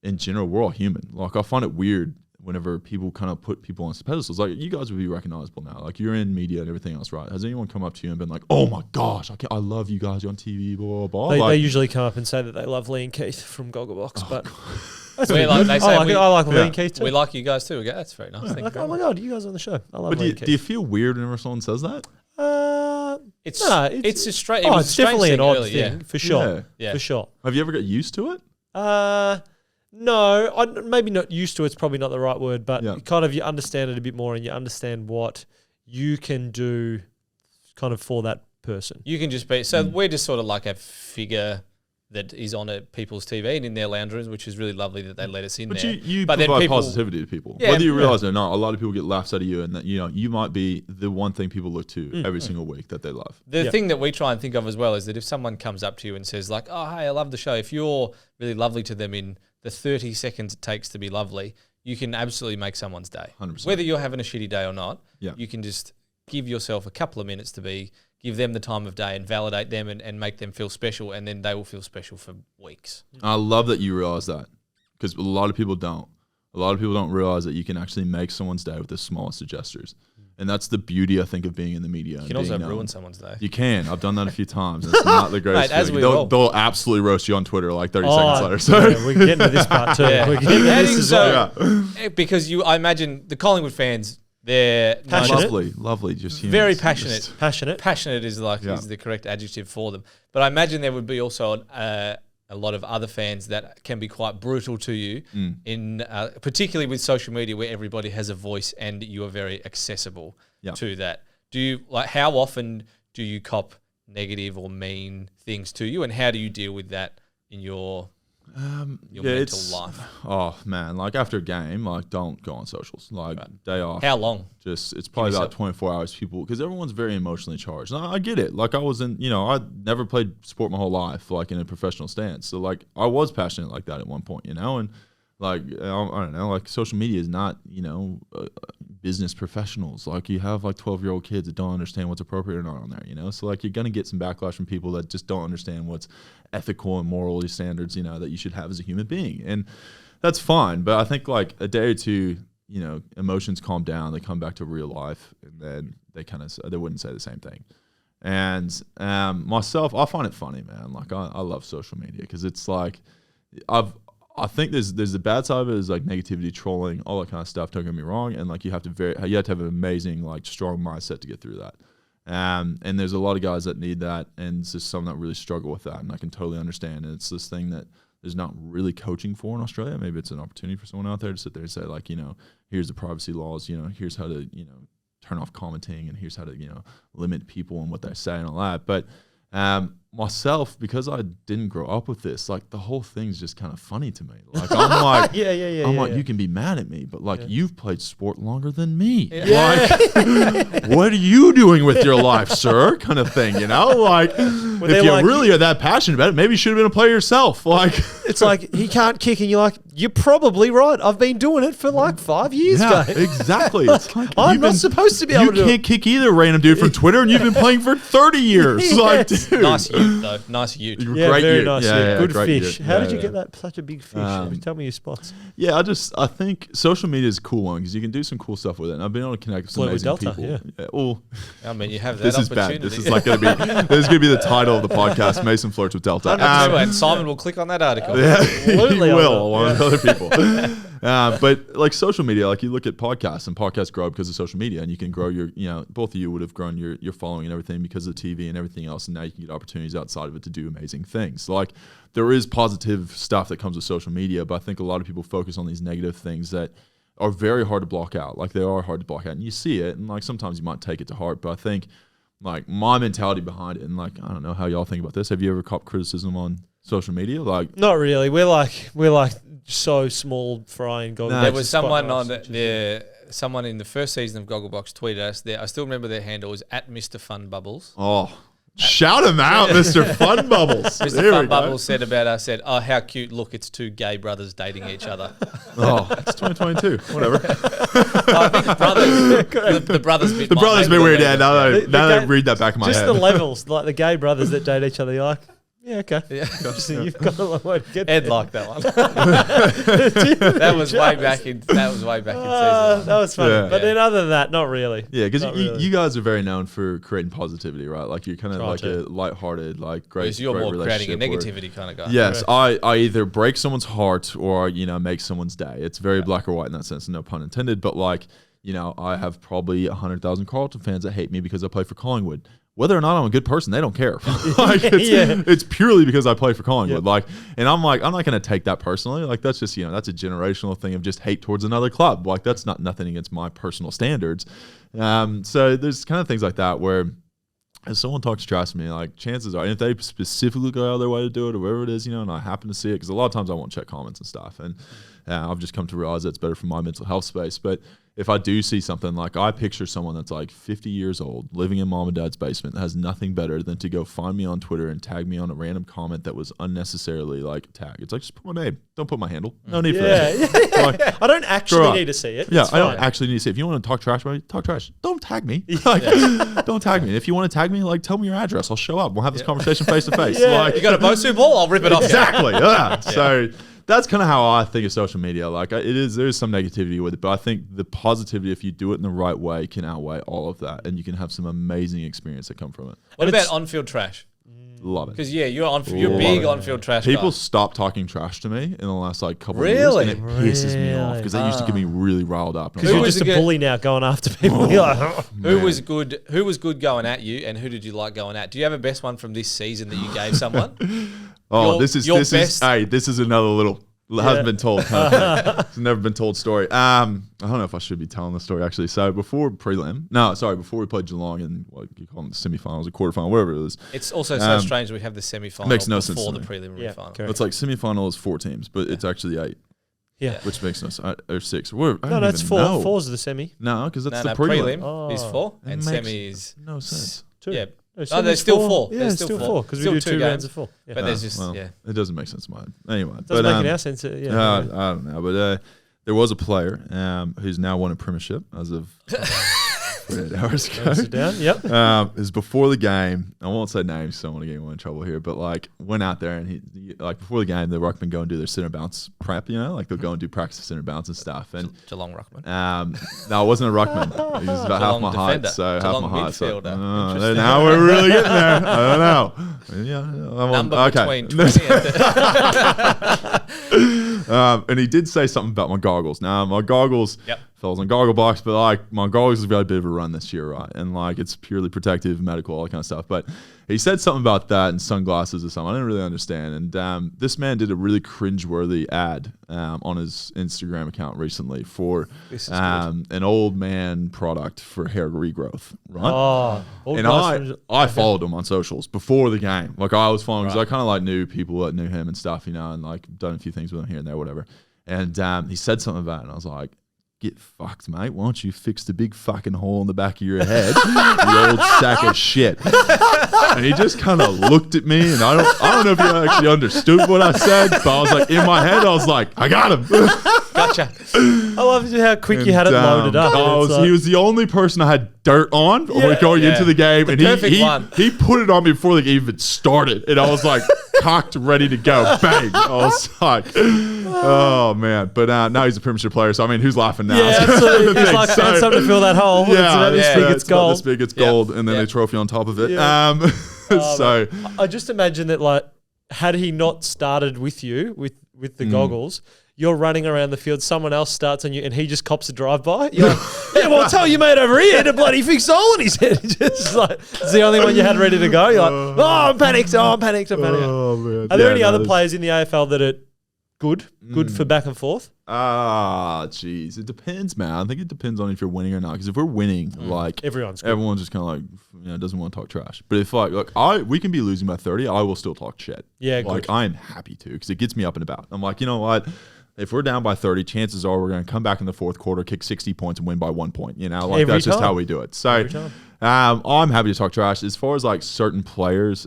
in general, we're all human. Like, I find it weird whenever people kind of put people on pedestals. Like, you guys would be recognizable now. Like, you're in media and everything else, right? Has anyone come up to you and been like, oh my gosh, I love you guys, you're on TV, blah, blah, blah? They usually come up and say that they love Lee and Keith from Gogglebox, but... I like Lee and Keith too. We like you guys too. Okay, that's very nice. Like, oh my God, you guys are on the show. I love Lee and Keith. Do you feel weird whenever someone says that? It's a straight. It's definitely an odd thing, for sure. Yeah. For sure. Have you ever got used to it? No, maybe not used to. It's probably not the right word, but kind of you understand it a bit more, and you understand what you can do, kind of for that person. You can just be. So we're just sort of like a figure that is on people's TV and in their lounge rooms, which is really lovely that they let us in but there. You but provide positivity to people. Yeah, whether you realize it or not, a lot of people get laughs out of you, and that, you know, you might be the one thing people look to every single week that they love. The thing that we try and think of as well is that if someone comes up to you and says like, oh, hey, I love the show, if you're really lovely to them in the 30 seconds it takes to be lovely, you can absolutely make someone's day. 100%. Whether you're having a shitty day or not, you can just give yourself a couple of minutes to give them the time of day and validate them and make them feel special, and then they will feel special for weeks. I love that you realize that, because a lot of people don't. A lot of people don't realize that you can actually make someone's day with the smallest of gestures. And that's the beauty, I think, of being in the media. You can also ruin someone's day. You can. I've done that a few times. It's not the greatest feeling. They'll absolutely roast you on Twitter like 30 seconds later. So. Yeah, we're getting to this part too. We're getting to this as well. Because I imagine the Collingwood fans, they're passionate. Lovely, just humans. Very passionate. Passionate is the correct adjective for them. But I imagine there would be also a lot of other fans that can be quite brutal to you, in particularly with social media, where everybody has a voice and you are very accessible to that. Do you how often do you cop negative or mean things to you, and how do you deal with that in your mental life? Oh man, like after a game, like don't go on socials. Like day off. How long? It's probably about 24 hours. People, because everyone's very emotionally charged. And I get it. Like I never played sport my whole life, like in a professional stance. So like I was passionate like that at one point, you know, and like I don't know, like social media is not, you know, business professionals. Like you have like 12-year-old kids that don't understand what's appropriate or not on there, you know. So like you're gonna get some backlash from people that just don't understand what's ethical and moral standards, you know, that you should have as a human being, and that's fine. But I think like a day or two, you know, emotions calm down, they come back to real life, and then they wouldn't say the same thing. And myself, I find it funny, man. Like I love social media because it's like I think there's the bad side of it is like negativity, trolling, all that kind of stuff. Don't get me wrong, and like you have to have an amazing, like, strong mindset to get through that. And there's a lot of guys that need that, and it's just some that really struggle with that, and I can totally understand. And it's this thing that there's not really coaching for in Australia. Maybe it's an opportunity for someone out there to sit there and say, like, you know, here's the privacy laws, you know, here's how to, you know, turn off commenting, and here's how to, you know, limit people and what they say and all that. But myself, because I didn't grow up with this, like the whole thing's just kind of funny to me. Like I'm like, I'm like, you can be mad at me, but like you've played sport longer than me. Like, what are you doing with your life, sir? Kind of thing, you know? Like, if you really are that passionate about it, maybe you should have been a player yourself. Like, it's like he can't kick, and you're like, you're probably right. I've been doing it for like 5 years, guys. Exactly. It's like I'm not supposed to be able to. You can't kick either random dude from Twitter, and you've been playing for 30 years. Like, dude. Nice ute, though. Nice ute. Yeah, great very ute. nice. Yeah, good great fish. ute. How did you get that such a big fish? Tell me your spots. Yeah, I think social media is a cool one because you can do some cool stuff with it. And I've been able to connect with some amazing people. Yeah. Well, I mean, you have that this opportunity. This is like going to be. This is going to be the title of the podcast. Mason flirts with Delta. And Simon will click on that article. Yeah, he will, along with other people. But like social media, like you look at podcasts, and podcasts grow because of social media, and you can grow your, both of you would have grown your following and everything because of TV and everything else, and now you can get opportunities outside of it to do amazing things. Like there is positive stuff that comes with social media, but I think a lot of people focus on these negative things that are very hard to block out. Like they are hard to block out, and you see it, and like sometimes you might take it to heart, but I think like my mentality behind it, and like I don't know how y'all think about this. Have you ever copped criticism on social media? Like not really. We're like so small fry and Gogglebox. There was someone someone in the first season of Gogglebox tweeted us. I still remember their handle was @MrFunBubbles. Oh, shout him out, Mr. Fun Bubbles. Mr. Fun Bubbles said about us, "Oh, how cute! Look, it's two gay brothers dating each other." Oh, it's 2022. Whatever. I think the brothers bit. The brothers bit weird. Yeah, now The that I gay- read that back in my Just head. the levels, like the gay brothers that date each other. You're like, yeah, okay. Yeah. Just, you've got a long way to get. Ed there. liked that one. That was way back in season That one. was funny. Yeah. But then other than that, not really. Yeah, because Not you, really. you guys are very known for creating positivity, right? Like you're kind of Try like to. a lighthearted, like great. Whereas you're great more creating a relationship where- negativity kind of guy. Yes, I either break someone's heart or make someone's day. It's very black or white in that sense, no pun intended. But like I have probably 100,000 Carlton fans that hate me because I play for Collingwood. Whether or not I'm a good person, they don't care. Like it's purely because I play for Collingwood. Yeah. Like, and I'm not going to take that personally. Like that's just that's a generational thing of just hate towards another club. Like that's nothing against my personal standards. So there's kind of things like that where if someone talks trash to me, like chances are, and if they specifically go out of their way to do it or whatever it is, and I happen to see it, because a lot of times I won't check comments and stuff, and I've just come to realize that's better for my mental health space. But if I do see something, like I picture someone that's like 50 years old, living in mom and dad's basement, that has nothing better than to go find me on Twitter and tag me on a random comment that was unnecessarily like tagged. It's like, just put my name, don't put my handle. No need for that. Like, I don't actually need to see it. yeah, It's I don't fine. actually need to say. If you want to talk trash about me, talk trash. Don't tag me. Like, don't tag me. And if you want to tag me, like tell me your address. I'll show up. We'll have this conversation face to face. Yeah. Like You got a Bosu ball? I'll rip it off. exactly. Yeah. So that's kind of how I think of social media. Like there's some negativity with it, but I think the positivity, if you do it in the right way, can outweigh all of that, and you can have some amazing experience that come from it. What And about it's- on-field trash? Love it. Because you're Love big it. on-field trash. People guy. stopped talking trash to me in the last like couple Really? of years, and it pisses me off because they used to get me really riled up. And Because I'm you're like, just a was the bully now, going after people. You're like, "Oh." Who was good? Who was good going at you, and who did you like going at? Do you have a best one from this season that you gave someone? oh, your- this is your this is best- hey, this is another little hasn't been told kind of thing. It's never been told story. I don't know if I should be telling the story actually. So before we played Geelong in what you call them the semifinals, or quarterfinal, whatever it is. It's also so strange we have the semi-final makes no sense before to the me. preliminary Yeah, final. correct. It's like semifinal is 4 teams, but it's actually 8, Yeah. which makes no sense. Or 6. I No, don't that's even 4. know. 4's the semi. No, because that's No, the prelim. prelim is Oh. 4 It and makes semi is no sense. 2. yeah. No, Oh, there's still 4. Yeah, There's it's still still 4 because we do 2 rounds of 4. Yeah. But there's just well, yeah. it doesn't make sense in my head. Anyway, Doesn't make any sense. Yeah. I don't know, but there was a player who's now won a premiership as of 48 hours ago. Sit down. Yep. It was before the game. I won't say names, so I don't want to get anyone in trouble here. But like, went out there and he like before the game, the ruckmen go and do their center bounce prep. Like they'll go and do practice of center bounce and stuff. And Geelong ruckman. no, it wasn't a ruckman. He was about half Geelong my defender. height, so Geelong half my height. So, midfielder. now we're really getting there. I don't know. Yeah, Number between 20 and and he did say something about my goggles. Now my goggles, Yep. fellas on Goggle Box, but like my goggles have got a bit of a run this year, right? And like it's purely protective, medical, all that kind of stuff. But he said something about that and sunglasses or something. I didn't really understand. And this man did a really cringeworthy ad on his Instagram account recently for This is an old man product for hair regrowth, right? Oh. all And guys from- I followed him on socials before the game. Like I was following because I kind of like knew people that knew him and stuff, and like done a few things with him here and there, whatever. And he said something about it, and I was like, "Get fucked, mate! Why don't you fix the big fucking hole in the back of your head, you old sack of shit?" And he just kind of looked at me, and I don't know if he actually understood what I said, but I was like, in my head, I was like, "I got him." Gotcha. I love how quick you had it loaded up. It's He was the only person I had dirt on going into the game, and perfect one. he put it on me before the game even started, and I was like cocked, ready to go, bang! I was like, oh man! But now he's a premiership player, so I mean, who's laughing now? Yeah, absolutely. He's like, found something to fill that hole. It's about this big, it's gold. This big, it's gold, and then Yeah. a trophy on top of it. Yeah. So I just imagine that, like, had he not started with you with the goggles, you're running around the field, someone else starts on you, and he just cops a drive-by. You're like, yeah, well, tell your mate over here to bloody fix the hole in his head. Just like, it's the only one you had ready to go. You're like, oh, I'm panicked. Oh, I'm panicked. Oh, man. Are there any other players in the AFL that are good for back and forth? Jeez. It depends, man. I think it depends on if you're winning or not. Because if we're winning, like, everyone's good. Everyone's just kind of like, doesn't want to talk trash. But if we can be losing by 30, I will still talk shit. Yeah, like, I'm happy to, because it gets me up and about. I'm like, you know what? If we're down by 30, chances are we're going to come back in the fourth quarter, kick 60 points, and win by 1 point. That's just how we do it. So, I'm happy to talk trash. As far as like certain players,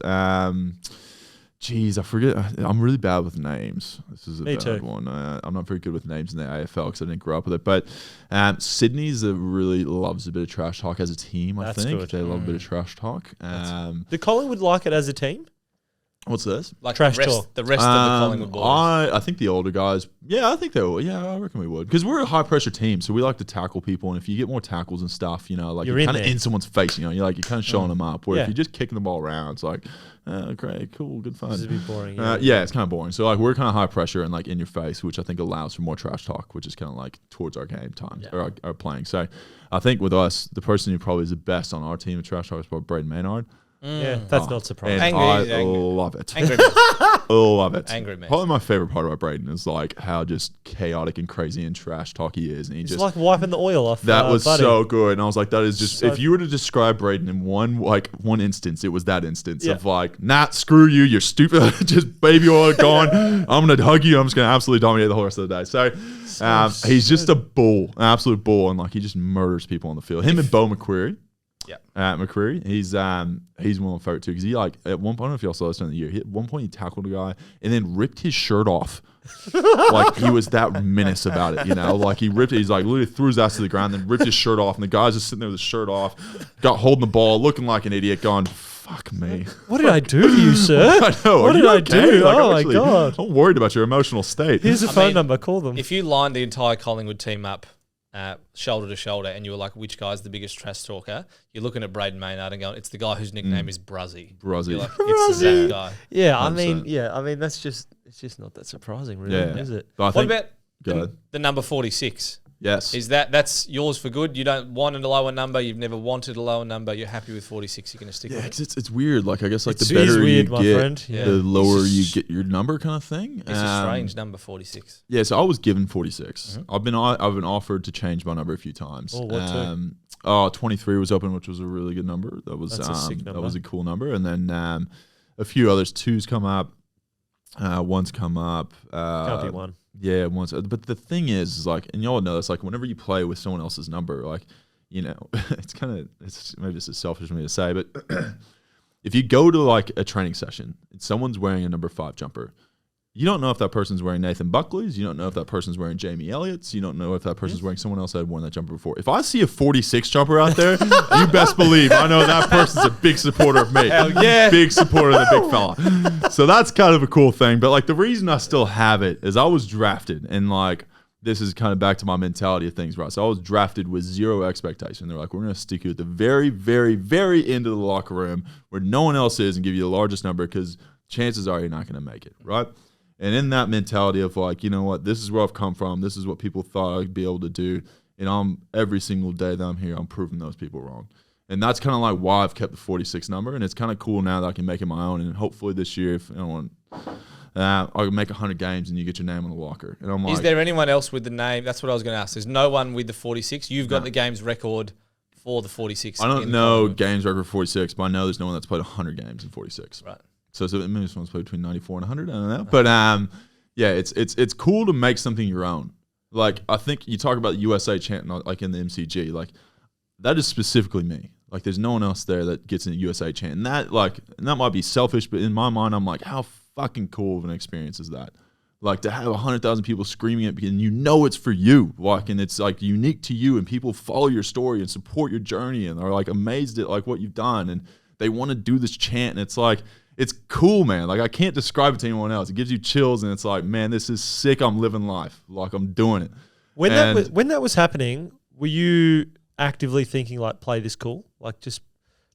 geez, I forget. I'm really bad with names. This is a bad one. I'm not very good with names in the AFL because I didn't grow up with it. But Sydney's really loves a bit of trash talk as a team. I think good. They love a bit of trash talk. Do Collingwood like it as a team? What's this? Like trash talk. The rest of the Collingwood boys. I think the older guys, I think they will. Yeah, I reckon we would. Because we're a high pressure team, so we like to tackle people. And if you get more tackles and stuff, like you're kind of in someone's face, you're kind of showing them up. Where if you're just kicking the ball around, it's like, great, cool, good fun. This is a bit boring. Yeah, it's kind of boring. So like we're kind of high pressure and like in your face, which I think allows for more trash talk, which is kind of like towards our game time or our playing. So I think with us, the person who probably is the best on our team of trash talk is probably Braden Maynard. Yeah, that's not surprising. I love it. Angry man. Love it. Angry man. Probably my favorite part about Braden is like how just chaotic and crazy and trash talk he is. And he's just like wiping the oil off. That was Buddy. so good. And I was like, that is just, if you were to describe Braden in one instance, it was that instance of like, screw you, you're stupid, just baby oil gone. I'm going to hug you. I'm just going to absolutely dominate the whole rest of the day. So he's just a bull, an absolute bull. And like, he just murders people on the field. Him and Bo McCreary. Yeah, McCreary, he's one of my favorite too because he like at one point, I don't know if y'all saw this during the year. At one point, he tackled a guy and then ripped his shirt off, like he was that menace about it. Like he ripped it. He's like literally threw his ass to the ground, then ripped his shirt off, and the guy's just sitting there with his shirt off, holding the ball, looking like an idiot, going, "Fuck me, what did I do to you, sir? I know. What did I do? Like, oh my god, I'm worried about your emotional state." Here's a phone number. Call them. If you lined the entire Collingwood team up, shoulder to shoulder, and you were like, which guy's the biggest trash talker? You're looking at Braden Maynard and going, it's the guy whose nickname is Bruzzy. Bruzzy. Like, it's that guy. Yeah, I mean, it's just not that surprising, really, is it? What about the number 46? Yes. That's yours for good? You don't want a lower number. You've never wanted a lower number. You're happy with 46. You're going to stick with it. Yeah, because it's weird. Like, I guess like the better you get, the lower you get your number kind of thing. It's a strange number, 46. Yeah, so I was given 46. I've been offered to change my number a few times. Oh, what 23 was open, which was a really good number. That's a sick number. That was a cool number. And then a few others. 2's come up. 1's come up. Can't be 1. Yeah, once. But the thing is like, and y'all know this, like whenever you play with someone else's number, like, it's maybe this is selfish of me to say, but if you go to like a training session and someone's wearing a number 5 jumper, you don't know if that person's wearing Nathan Buckley's. You don't know if that person's wearing Jamie Elliott's. You don't know if that person's wearing someone else that had worn that jumper before. If I see a 46 jumper out there, you best believe I know that person's a big supporter of me. Hell yeah. Big supporter of the big fella. So that's kind of a cool thing. But like the reason I still have it is I was drafted, and like this is kind of back to my mentality of things, right? So I was drafted with zero expectation. They're like, we're going to stick you at the very, very, very end of the locker room where no one else is and give you the largest number because chances are you're not going to make it, right? And in that mentality of like, you know what, this is where I've come from. This is what people thought I'd be able to do. And every single day that I'm here, I'm proving those people wrong. And that's kind of like why I've kept the 46 number. And it's kind of cool now that I can make it my own. And hopefully this year, if I can make 100 games and you get your name on the locker. And I'm like, is there anyone else with the name? That's what I was going to ask. There's no one with the 46. You've got the game's record for the 46. I don't know games record 46, but I know there's no one that's played 100 games in 46. Right. So maybe someone's played between 94 and 100. I don't know. But yeah, it's cool to make something your own. Like I think you talk about USA chant like in the MCG, like that is specifically me. Like there's no one else there that gets in the USA chant. And that might be selfish, but in my mind, I'm like, how fucking cool of an experience is that? Like to have 100,000 people screaming it and you know it's for you. Like, and it's like unique to you and people follow your story and support your journey and are like amazed at like what you've done. And they want to do this chant. And it's like, it's cool, man. Like I can't describe it to anyone else. It gives you chills, and it's like, man, this is sick. I'm living life. Like I'm doing it. When that was happening, were you actively thinking like, play this cool? Like just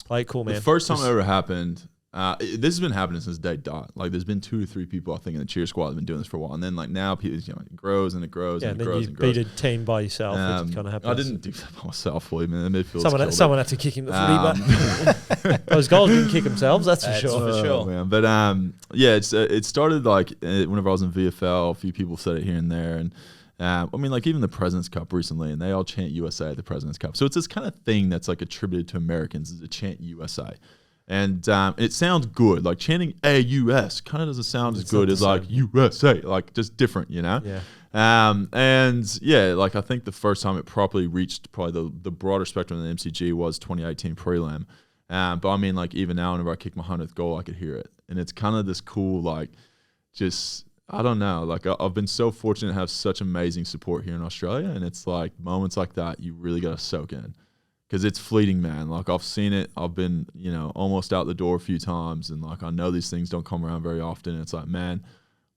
play it cool, man? The first time it ever happened, This has been happening since day dot. Like, there's been 2 or 3 people I think in the cheer squad that have been doing this for a while, and then like now people, it grows and it grows and it grows and grows. Beat a team by yourself. Which kind of happens. I didn't do that by myself, boy, man. The midfield's someone had to kick him the footy, but those goals didn't kick themselves. That's for sure. For sure. Man. But yeah, it started like whenever I was in VFL. A few people said it here and there, and I mean, like even the President's Cup recently, and they all chant USA at the President's Cup. So it's this kind of thing that's like attributed to Americans, is to chant USA. And it sounds good. Like chanting AUS kind of doesn't sound as good as like USA, like just different, you know? Yeah. And yeah, like I think the first time it properly reached probably the broader spectrum of the MCG was 2018 prelim. But I mean, like even now, whenever I kick my 100th goal, I could hear it. And it's kind of this cool, like just, I don't know, like I've been so fortunate to have such amazing support here in Australia. And it's like moments like that, you really got to soak in. Because it's fleeting, man. Like, I've seen it. I've been, almost out the door a few times. And, like, I know these things don't come around very often. It's like, man,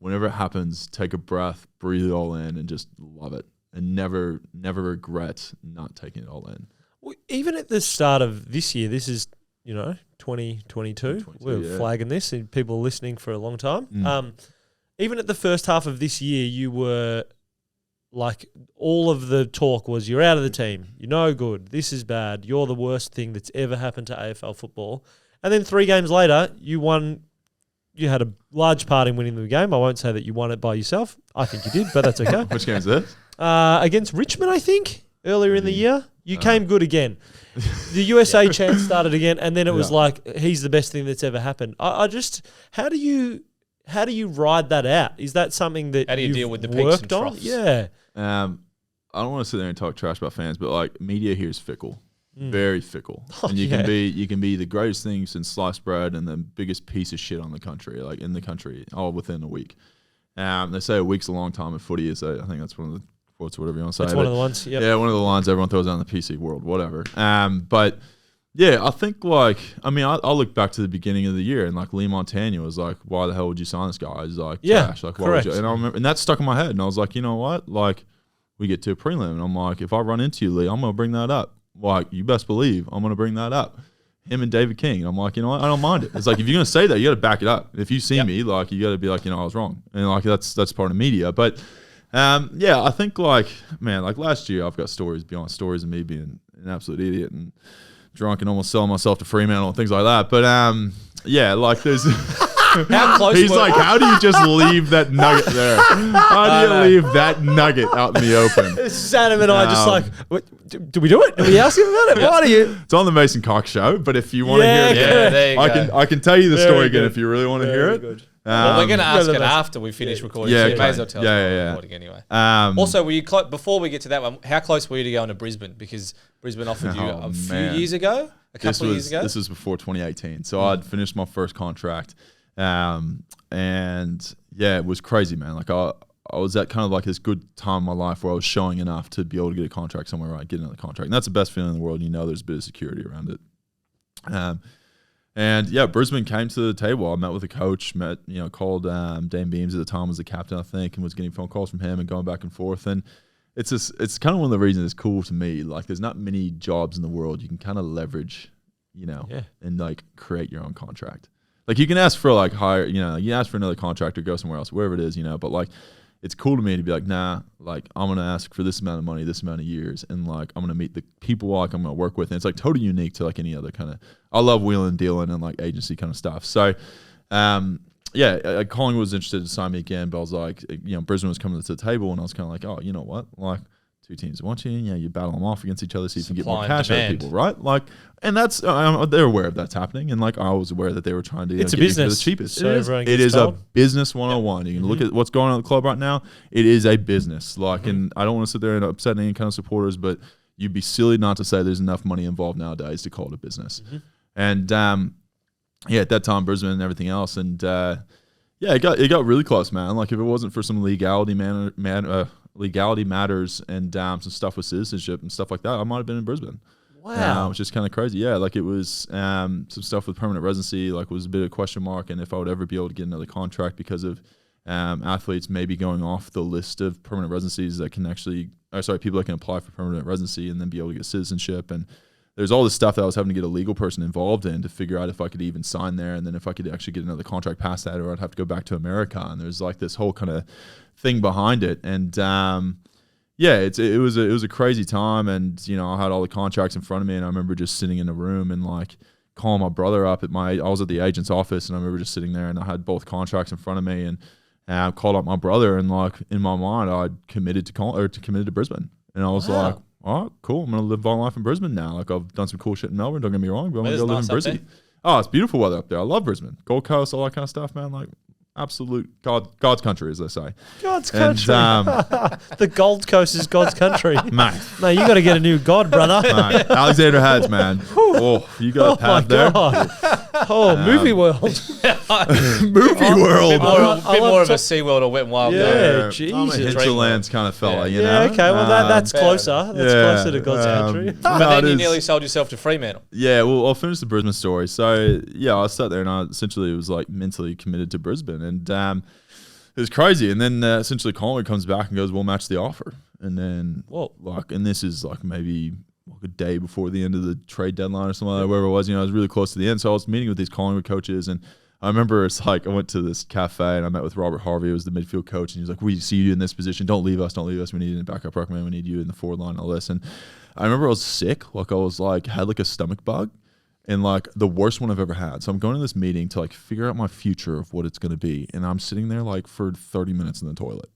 whenever it happens, take a breath, breathe it all in, and just love it. And never regret not taking it all in. Well, even at the start of this year, this is, 2022. We're flagging this, and people are listening for a long time. Even at the first half of this year, you were... like all of the talk was you're out of the team, you're no good, this is bad, you're the worst thing that's ever happened to AFL football. And then 3 games later, you had a large part in winning the game. I won't say that you won it by yourself. I think you did, but that's okay. Which game is this? Against Richmond, I think, earlier in the year. You came good again. The USA chant started again, and then it was like, he's the best thing that's ever happened. I just, how do you ride that out? Is that something that how do you you've deal with the worked peaks and on? troughs? Yeah. I don't want to sit there and talk trash about fans, but like media here is fickle, very fickle, and you can be the greatest thing since sliced bread and the biggest piece of shit on the country, like in the country, all within a week. They say a week's a long time in footy. I think that's one of the quotes, whatever you want to say. That's one of the ones. Yep. Yeah, one of the lines everyone throws out in the PC world, whatever. But yeah, I think I'll look back to the beginning of the year and like Lee Montagna was like, "Why the hell would you sign this guy?" He's like, "Trash." Like, why would you? And I remember, and that stuck in my head. And I was like, you know what? Like, we get to a prelim, and I'm like, if I run into you, Lee, I'm gonna bring that up. Like, you best believe I'm gonna bring that up. Him and David King. And I'm like, you know what? I don't mind it. It's like if you're gonna say that, you got to back it up. If you see me, like, you got to be like, I was wrong, and like that's part of media. But yeah, I think like last year, I've got stories beyond stories of me being an absolute idiot and drunk and almost selling myself to Fremantle and things like that. But yeah, like there's how close he's like, how do you just leave that nugget there? How do you leave that nugget out in the open? Sam and I just like, do we do it? Do we ask him about it? Why do you? It's on the Mason Cox Show, but if you want to hear it, I can tell you the story again if you really want to hear it. Good. Well, we're going to ask it after we finish recording. Yeah, so you may as well tell us we're recording anyway. Also, were you before we get to that one, how close were you to going to Brisbane? Because Brisbane offered you a few years ago, a couple of years ago? This was before 2018. So I'd finished my first contract. And yeah, it was crazy, man. Like I was at kind of like this good time in my life where I was showing enough to be able to get a contract somewhere, right? Get another contract. And that's the best feeling in the world. There's a bit of security around it. And yeah, Brisbane came to the table. I met with a coach, called Dane Beams at the time was the captain, I think, and was getting phone calls from him and going back and forth. And it's kind of one of the reasons it's cool to me. Like there's not many jobs in the world you can kind of leverage, and like create your own contract. Like you can ask for like higher, you ask for another contract or go somewhere else, wherever it is, but like it's cool to me to be like, nah, like I'm going to ask for this amount of money, this amount of years. And like, I'm going to meet the people like I'm going to work with. And it's like totally unique to like any other kind of, I love wheeling and dealing and like agency kind of stuff. So, yeah, Collingwood was interested to sign me again, but I was like, Brisbane was coming to the table and I was kind of like, oh, you know what? Like 2 teams want you, you battle them off against each other so you can get more cash out of people, right? Like, and that's, they're aware of that's happening. And like, I was aware that they were trying to it's a get business. the cheapest. So it is a business 101. You can look at what's going on at the club right now. It is a business. Like, and I don't want to sit there and upset any kind of supporters, but you'd be silly not to say there's enough money involved nowadays to call it a business. And yeah, at that time, Brisbane and everything else. And yeah, it got really close, man. Like if it wasn't for some legality matters and some stuff with citizenship and stuff like that, I might have been in Brisbane. Wow. Which is kind of crazy. Yeah, like it was some stuff with permanent residency, like was a bit of a question mark, and if I would ever be able to get another contract because of athletes maybe going off the list of permanent residencies that can actually, people that can apply for permanent residency and then be able to get citizenship. And there's all this stuff that I was having to get a legal person involved in to figure out if I could even sign there, and then if I could actually get another contract past that, or I'd have to go back to America. And there's like this whole kind of thing behind it. And yeah, it was a crazy time. And you know, I had all the contracts in front of me, and I remember just sitting in a room and like calling my brother up I was at the agent's office, and I remember just sitting there, and I had both contracts in front of me, and I called up my brother, and like in my mind, I'd committed to Brisbane, and I was like, all right, cool. I'm going to live my life in Brisbane now. Like, I've done some cool shit in Melbourne, don't get me wrong, but I'm going to go live in Brisbane. Oh, it's beautiful weather up there. I love Brisbane. Gold Coast, all that kind of stuff, man. Like, absolute God's country, as they say. God's country. The Gold Coast is God's country. Mate. No, you got to get a new God, brother. Mate. Alexander Had's, man. Oh, you got a pad there. Oh, movie world. Movie world. A bit more of a SeaWorld or Wet n Wild. Yeah, Jesus. I'm a Jesus. hinterlands kind of fella, you know? Yeah, okay. Well, that's closer. That's closer to God's country. But then you nearly sold yourself to Fremantle. Yeah, well, I'll finish the Brisbane story. So, yeah, I sat there and I essentially was like mentally committed to Brisbane. And it was crazy. And then essentially Collingwood comes back and goes, we'll match the offer. And then, and this is like maybe like a day before the end of the trade deadline or something like that, wherever it was. You know, I was really close to the end. So I was meeting with these Collingwood coaches, and I remember it's like I went to this cafe and I met with Robert Harvey, who was the midfield coach, and he was like, we see you in this position. Don't leave us. We need you in the backup ruckman. We need you in the forward line and all this. And I remember I was sick. Like I was like, had like a stomach bug. And like the worst one I've ever had. So I'm going to this meeting to like figure out my future of what it's going to be. And I'm sitting there like for 30 minutes in the toilet.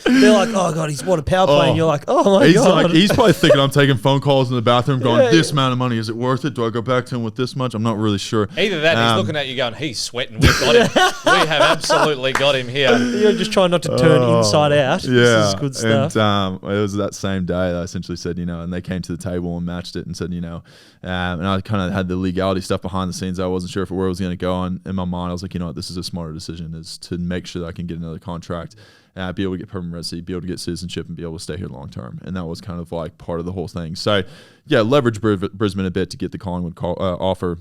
They're like, oh God, he's what a power play. And you're like, oh my God. He's probably thinking I'm taking phone calls in the bathroom going, this amount of money, is it worth it? Do I go back to him with this much? I'm not really sure. Either that, he's looking at you going, he's sweating. We've got him. We have absolutely got him here. You're just trying not to turn inside out. Yeah. This is good stuff. And it was that same day that I essentially said, you know, and they came to the table and matched it and said, you know, and I kind of had the legality stuff behind the scenes. I wasn't sure where it was going to go. And in my mind, I was like, you know what, this is a smarter decision, is to make sure that I can get another contract, be able to get permanent residency, be able to get citizenship, and be able to stay here long term. And that was kind of like part of the whole thing. So, yeah, leverage Brisbane a bit to get the Collingwood offer.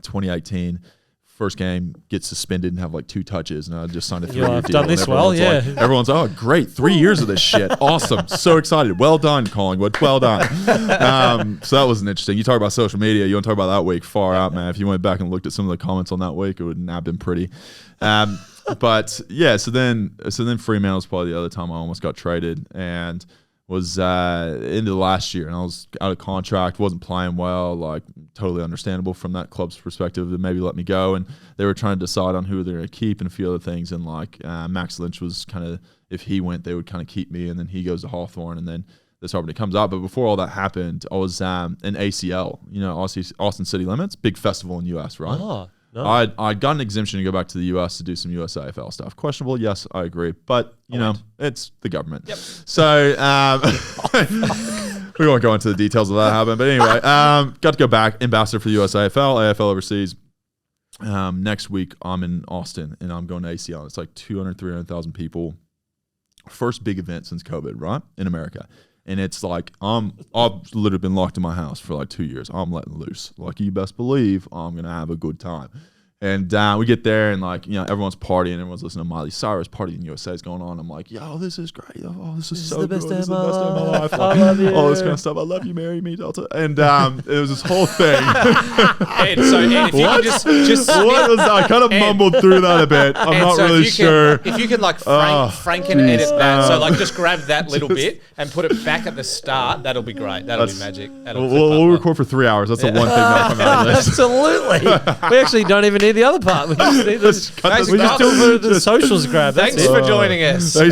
2018. First game, get suspended and have like 2 touches, and I just signed a 3-year deal. I've done this well, yeah. Like, everyone's, oh, great, 3 years of this shit. Awesome. So excited. Well done, Collingwood. Well done. So that was interesting. You talk about social media, you want to talk about that week, far out, man. If you went back and looked at some of the comments on that week, it would not have been pretty. But yeah, so then Fremantle was probably the other time I almost got traded, and was into last year, and I was out of contract, wasn't playing well, like totally understandable from that club's perspective to maybe let me go. And they were trying to decide on who they're going to keep and a few other things. And like Max Lynch was kind of, if he went, they would kind of keep me, and then he goes to Hawthorn, and then this opportunity comes out. But before all that happened, I was in ACL, you know, Austin City Limits, big festival in US, right? Oh. No. I'd got an exemption to go back to the US to do some USAFL stuff. Questionable, yes, I agree. But, you know, it's the government. Yep. So, we won't go into the details of that happened. But anyway, got to go back, ambassador for the USAFL, AFL overseas. Next week, I'm in Austin, and I'm going to ACL. It's like 200,000, 300,000 people. First big event since COVID, right, in America. And it's like, I've literally been locked in my house for like 2 years. I'm letting loose. Like, you best believe I'm going to have a good time. And we get there, and like, you know, everyone's partying. Everyone's listening to Miley Cyrus. Party in USA is going on. I'm like, yo, this is great. Oh, this is so good. This is the best day of my life. Like, I love you. All this kind of stuff. I love you. Marry me, Delta. And it was this whole thing. Ed, if you can just what was that? I kind of mumbled through that a bit. I'm not really sure. If you can like frank and edit that, so like just grab that little bit and put it back at the start, that'll be great. That'll be magic. We'll record for 3 hours. That's the one thing that'll come out of this. Absolutely. We actually don't even need the other part. We just need this. We just do it for the socials grab. Thanks for joining us. So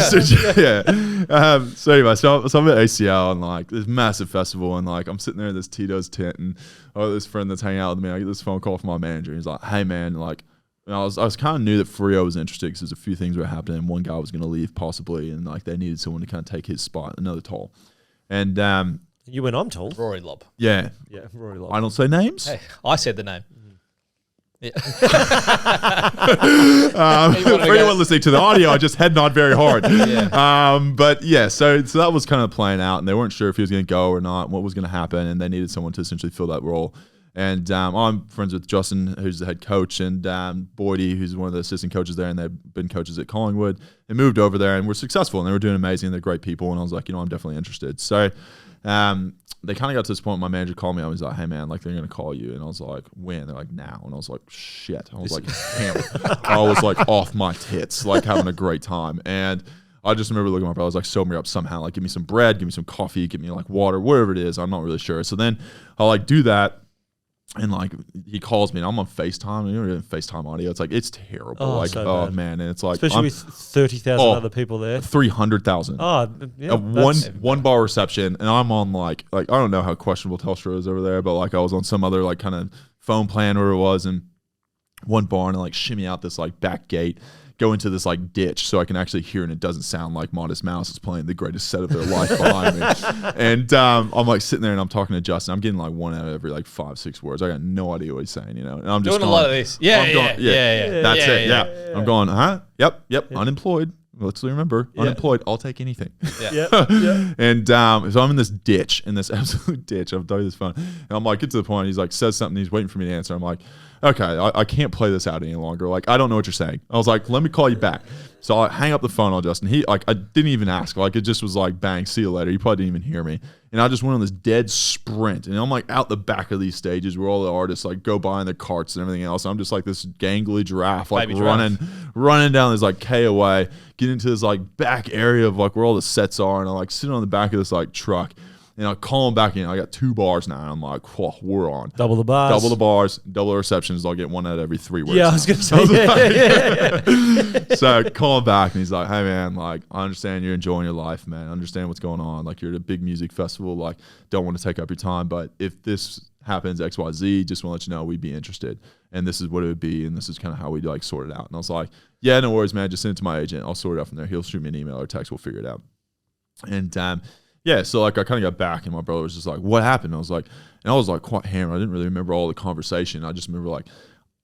anyway, so I'm at ACL, and like this massive festival, and like I'm sitting there in this Tito's tent, and this friend that's hanging out with me, I get this phone call from my manager. He's like, "Hey man, like." And I was kind of knew that Freo was interested because there's a few things were happening. And one guy was going to leave possibly, and like they needed someone to kind of take his spot, another tall. And you went on tall. Rory Lobb. Yeah, Rory Lobb. I don't say names. Hey, I said the name. Yeah. For anyone listening to the audio, I just head nod very hard. But yeah, so that was kind of playing out, and they weren't sure if he was going to go or not, what was going to happen, and they needed someone to essentially fill that role. And I'm friends with Justin, who's the head coach, and Boydie, who's one of the assistant coaches there, and they've been coaches at Collingwood. They moved over there and were successful, and they were doing amazing. They're great people, and I was like, you know, I'm definitely interested. So they kind of got to this point. My manager called me. I was like, "Hey man, like they're gonna call you," and I was like, "When?" They're like, "Now," and I was like, "Shit!" I was like, hammered. I was like off my tits, like having a great time, and I just remember looking at my brother. I was like, "Sober me up somehow. Like, give me some bread, give me some coffee, give me like water, whatever it is. I'm not really sure." So then I'll like do that. And like he calls me and I'm on FaceTime. You know, FaceTime audio. It's like it's terrible. Oh, like so bad. man, and it's like Especially with 30,000 other people there. 300,000. Oh, yeah. One bar reception, and I'm on like I don't know how questionable Telstra is over there, but like I was on some other like kind of phone plan where it was, and one bar and like shimmy out this like back gate, go into this like ditch so I can actually hear, and it doesn't sound like Modest Mouse is playing the greatest set of their life behind me. And I'm like sitting there and I'm talking to Justin. I'm getting like one out of every like 5-6 words. I got no idea what he's saying, you know. And I'm just doing a lot of this. Yeah. That's it. Yeah. I'm going, huh? Yep. Unemployed. Let's remember, unemployed. I'll take anything. And so I'm in this ditch, in this absolute ditch. I've done this fun. And I'm like, get to the point. He's like, says something. He's waiting for me to answer. I'm like, okay, I can't play this out any longer. Like, I don't know what you're saying. I was like, let me call you back. So I hang up the phone on Justin. He like, I didn't even ask. Like, it just was like, bang, see you later. He probably didn't even hear me. And I just went on this dead sprint. And I'm like out the back of these stages where all the artists like go by in their carts and everything else. I'm just like this gangly giraffe, like running down this like KOA, get into this like back area of like where all the sets are. And I like sit on the back of this like truck. And I call him back in. I got 2 bars now. And I'm like, whoa, we're on. Double the bars. Double the bars, double the receptions. I'll get 1 out of every 3 words. Yeah, I was going to say. So I call him back and he's like, hey, man, like, I understand you're enjoying your life, man. I understand what's going on. Like, you're at a big music festival. Like, don't want to take up your time. But if this happens, X, Y, Z, just want to let you know we'd be interested. And this is what it would be. And this is kind of how we'd like sort it out. And I was like, yeah, no worries, man. Just send it to my agent. I'll sort it out from there. He'll shoot me an email or text. We'll figure it out. And yeah, so like I kind of got back and my brother was just like, what happened? I was like quite hammered. I didn't really remember all the conversation. I just remember like,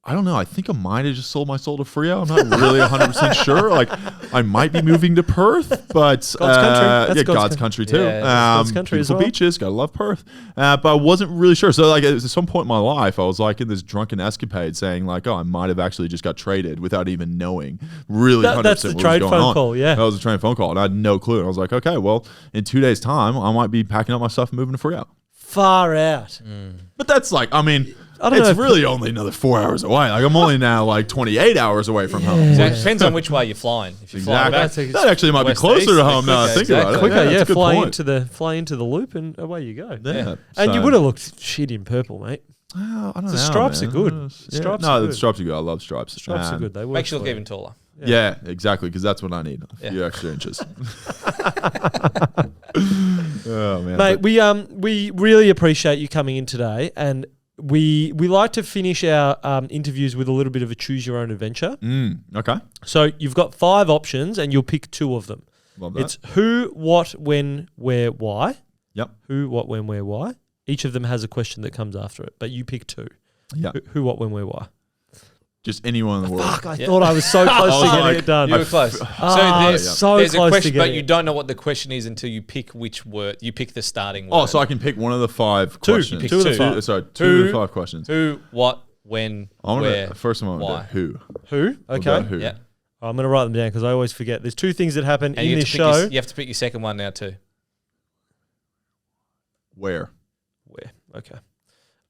I don't know. I think I might have just sold my soul to Freo. I'm not really 100% sure. Like I might be moving to Perth, but God's country too. Yeah, God's country beautiful as well. beaches. Gotta love Perth. But I wasn't really sure. So like at some point in my life, I was like in this drunken escapade saying like, oh, I might have actually just got traded without even knowing really 100% That's the what trade was going phone on. call, yeah. That was a trade phone call and I had no clue. And I was like, okay, well, in 2 days' time, I might be packing up my stuff and moving to Freo. Far out. But that's like, I mean, I don't know it's if- really only another 4 hours away. Like I'm only now like 28 hours away from home. So it depends on which way you're flying. If you're flying Exactly. back, That actually might be west, closer east, to home now that I think about it. Quicker, that's yeah. a good Fly point. into the loop and away you go. Yeah. And you So- would have looked shit in purple, mate. Oh, I don't know. The stripes man. are good. Yeah. Stripes No, are the good. stripes are good. I love stripes. Stripes are good. They work. makes you for look even taller. Yeah, exactly. Because that's what I need. A few Yeah. extra inches. Oh man, Mate, we really appreciate you coming in today, and we like to finish our interviews with a little bit of a choose your own adventure. Okay, So you've got 5 options, and you'll pick 2 of them. love that. It's who, what, when, where, why. Yep. Who, what, when, where, why. Each of them has a question that comes after it, but you pick 2. Yeah, Who, what, when, where, why. Just anyone in the world. Fuck! I thought I was so close to getting it done. You were close. there's there's a close question, to but getting you it. don't know what the question is until you pick which word. You pick the starting word. Oh, so I can pick one of the 5 questions. You pick 2 of the 5. Sorry, 2 of the 5 questions. Who, what, when, where, First one, why. who? Who? We'll Okay. go who. Yeah. I'm going to write them down because I always forget. There's 2 things that happen And in you have this to pick show. you have to pick your second one now too. Where? Where? Okay.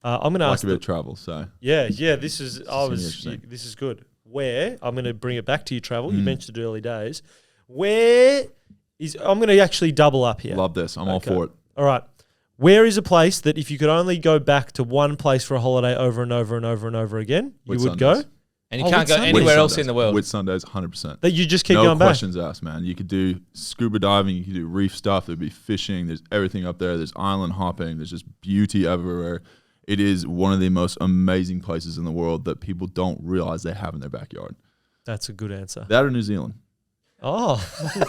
I'm going to I like ask. a bit of travel, so Yeah. This is. interesting. This is good. Where? I'm going to bring it back to your travel. You mentioned early days. Where is? I'm going to actually double up here. love this. I'm all Okay. for it. All right. Where is a place that if you could only go back to one place for a holiday over and over and over and over again, you would go? And you Oh, can't go Whitsundays. anywhere else in the world. Whitsundays, 100%. That you just keep No going back. questions asked, man. You could do scuba diving, you could do reef stuff, there'd be fishing, there's everything up there, there's island hopping, there's just beauty everywhere. It is one of the most amazing places in the world that people don't realize they have in their backyard. That's a good answer. That or New Zealand. Oh,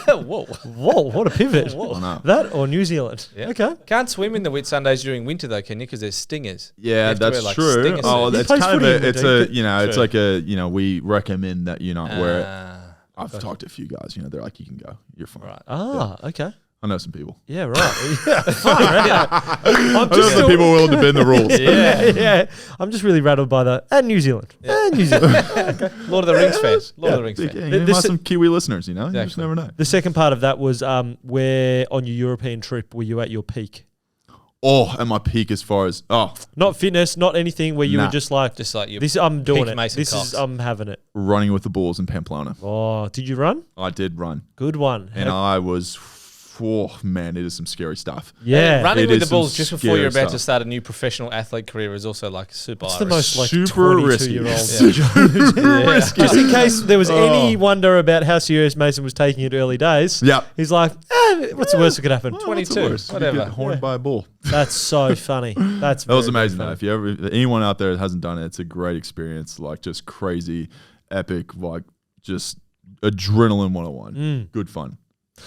Whoa. whoa! What a pivot. I know. That or New Zealand. Yeah. Okay. Can't swim in the Whitsundays during winter though, can you? Because there's stingers. You Yeah, have to wear, that's like, true. stinger Oh, suits. He that's plays kind of footy in a, it's winter. a, you know, it's True. like a, you know, we recommend that you not wear it. Ah, I've talked to a few guys, you know, they're like, you can go, you're fine. right. Ah, okay. I know some people. Yeah, right. Yeah, far out. I'm I know some people willing to bend the rules. yeah. I'm just really rattled by that. And New Zealand. And New Zealand. Lord of the Rings fans. Lord of the Rings Yeah, fans. you This- might some Kiwi listeners, you know, you just Exactly. never know. The second part of that was where on your European trip were you at your peak? at my peak as far as Not fitness, not anything where you were just like you. This I'm doing it. Mason Cox. I'm having it. running with the Bulls in Pamplona. Oh, did you run? I did run, Good one. and I was. Oh man, it is some scary stuff. Yeah. Running It with is the Bulls some just before you're scary about to stuff. start a new professional athlete career is also like super It's Irish. the most like Super risky. 22-year-old. Super risky. Just in case there was any wonder about how serious Mason was taking it early days. Yep. He's like, what's the worst that could happen? What's the 22, worst? You whatever. get horned by a bull. That's so funny. That was amazing though. If anyone out there that hasn't done it, it's a great experience. Like just crazy, epic, like just adrenaline 101. Good fun.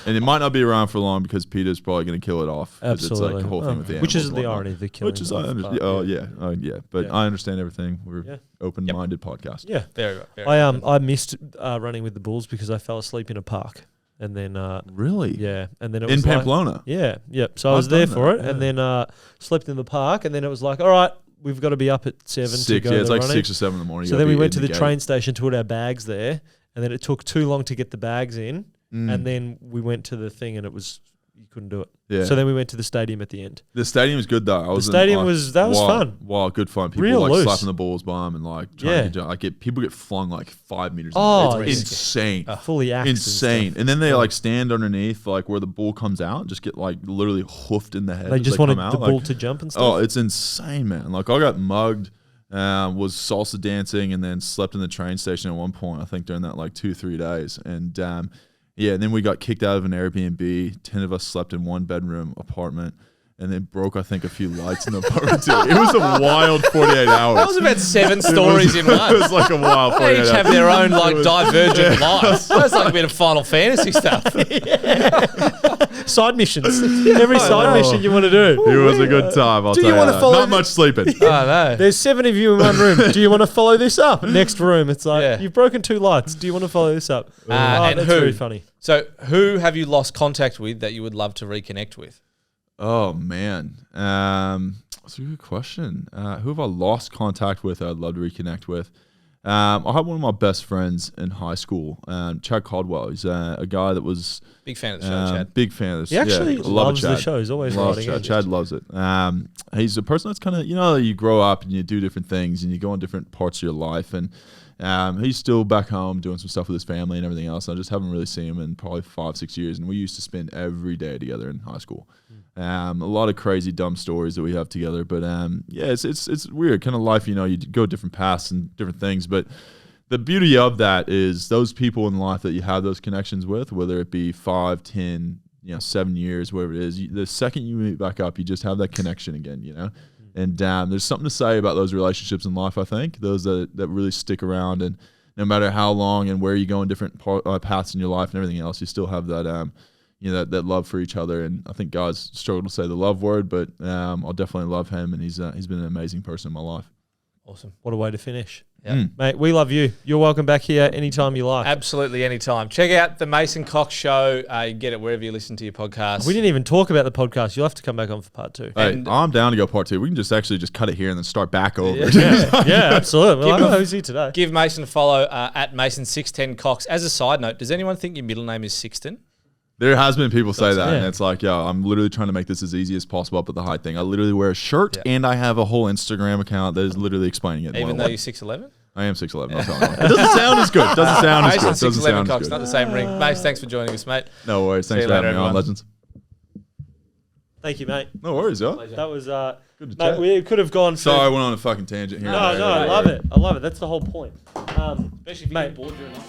And it might not be around for long because Peter's probably going to kill it off. Absolutely. It's like the whole thing with the which is animals the and irony of the killing. Which is off I understand. part, Yeah. But I understand everything. We're open-minded podcast. Yeah. Very. I missed running with the Bulls because I fell asleep in a park. And then Really? yeah, and then it In was like, Pamplona. Yeah. So I was I've there done for that, it, and then slept in the park, and then it was like, all right, we've got to be up at 7 to 6. go Yeah, to it's the like running. 6 or 7 in the morning. So then we went to the train station to put our bags there, and then it took too long to get the bags in, and then we went to the thing, and you couldn't do it. Yeah. So then we went to the stadium at the end. The stadium was good though. Stadium was fun. Wow, good fun. People Real like loose. slapping the balls by them and like trying to get people get flung like 5 meters. Oh, it's insane. Fully axed. Insane. And then they like stand underneath like where the ball comes out and just get like literally hoofed in the head. They as just come wanted out. the Like, ball to jump and stuff. oh, it's insane, man. Like I got mugged, was salsa dancing and then slept in the train station at one point, I think during that like 2-3 days. And and then we got kicked out of an Airbnb. 10 of us slept in one bedroom apartment and then broke, I think, a few lights in the apartment too. It was a wild 48 hours. That was about 7 stories in one. It was like a wild 48 They hours. each have their own like divergent lives. That's like a bit of Final Fantasy stuff. Side missions. Every side mission you want to do. It was a good time, I'll Do tell you you wanna that. follow Not much sleeping. Oh no. There's 7 of you in one room. Do you want to follow this up? Next room, it's like, Yeah. you've broken 2 lights. Do you want to follow this up? And that's who? very funny. So who have you lost contact with that you would love to reconnect with? Oh, man. That's a good question. Who have I lost contact with that I'd love to reconnect with? I had one of my best friends in high school, Chad Caldwell. He's a guy that was... Big fan of the show, Chad. Big fan of this. He actually I love loves the Chad. show. He's always Loves writing Chad. in. Chad loves it. He's a person that's kind of, you grow up and you do different things and you go on different parts of your life. And he's still back home doing some stuff with his family and everything else. I just haven't really seen him in probably 5-6 years. And we used to spend every day together in high school. A lot of crazy, dumb stories that we have together. But it's weird. Kind of life, you go different paths and different things. But the beauty of that is those people in life that you have those connections with, whether it be 5, 10, 7 years, whatever it is, the second you meet back up, you just have that connection again, And there's something to say about those relationships in life, I think, those that really stick around. And no matter how long and where you go in different paths in your life and everything else, you still have that, that love for each other. And I think guys struggle to say the love word, but I'll definitely love him. And he's been an amazing person in my life. Awesome. What a way to finish. Yeah. Mate, we love you. You're welcome back here anytime you like. Absolutely, anytime. Check out the Mason Cox Show. You can get it wherever you listen to your podcast. We didn't even talk about the podcast. You'll have to come back on for part 2. Hey, And- I'm down to go part 2. We can just cut it here and then start back over. Yeah, absolutely. Well, I know who's here today. Give Mason a follow at Mason610Cox. As a side note, does anyone think your middle name is Sixten? There has been people say that, Yeah. and it's like, I'm literally trying to make this as easy as possible up at the height thing. I literally wear a shirt, and I have a whole Instagram account that is literally explaining it. Even though you're 6'11"? I am 6'11". I'll tell you. It doesn't sound as good. Doesn't sound as good. Mason Doesn't 6'11" sound as Cox, good. not the same ring. Mace, thanks for joining us, mate. No worries. Thanks you for having later, me on, everyone. legends. Thank you, mate. No worries, yo. That was, Good to mate, chat. we could have gone Sorry, I for... went on a fucking tangent here. No, I love it. I love it. That's the whole point. Especially if you Mate. get bored during lunch.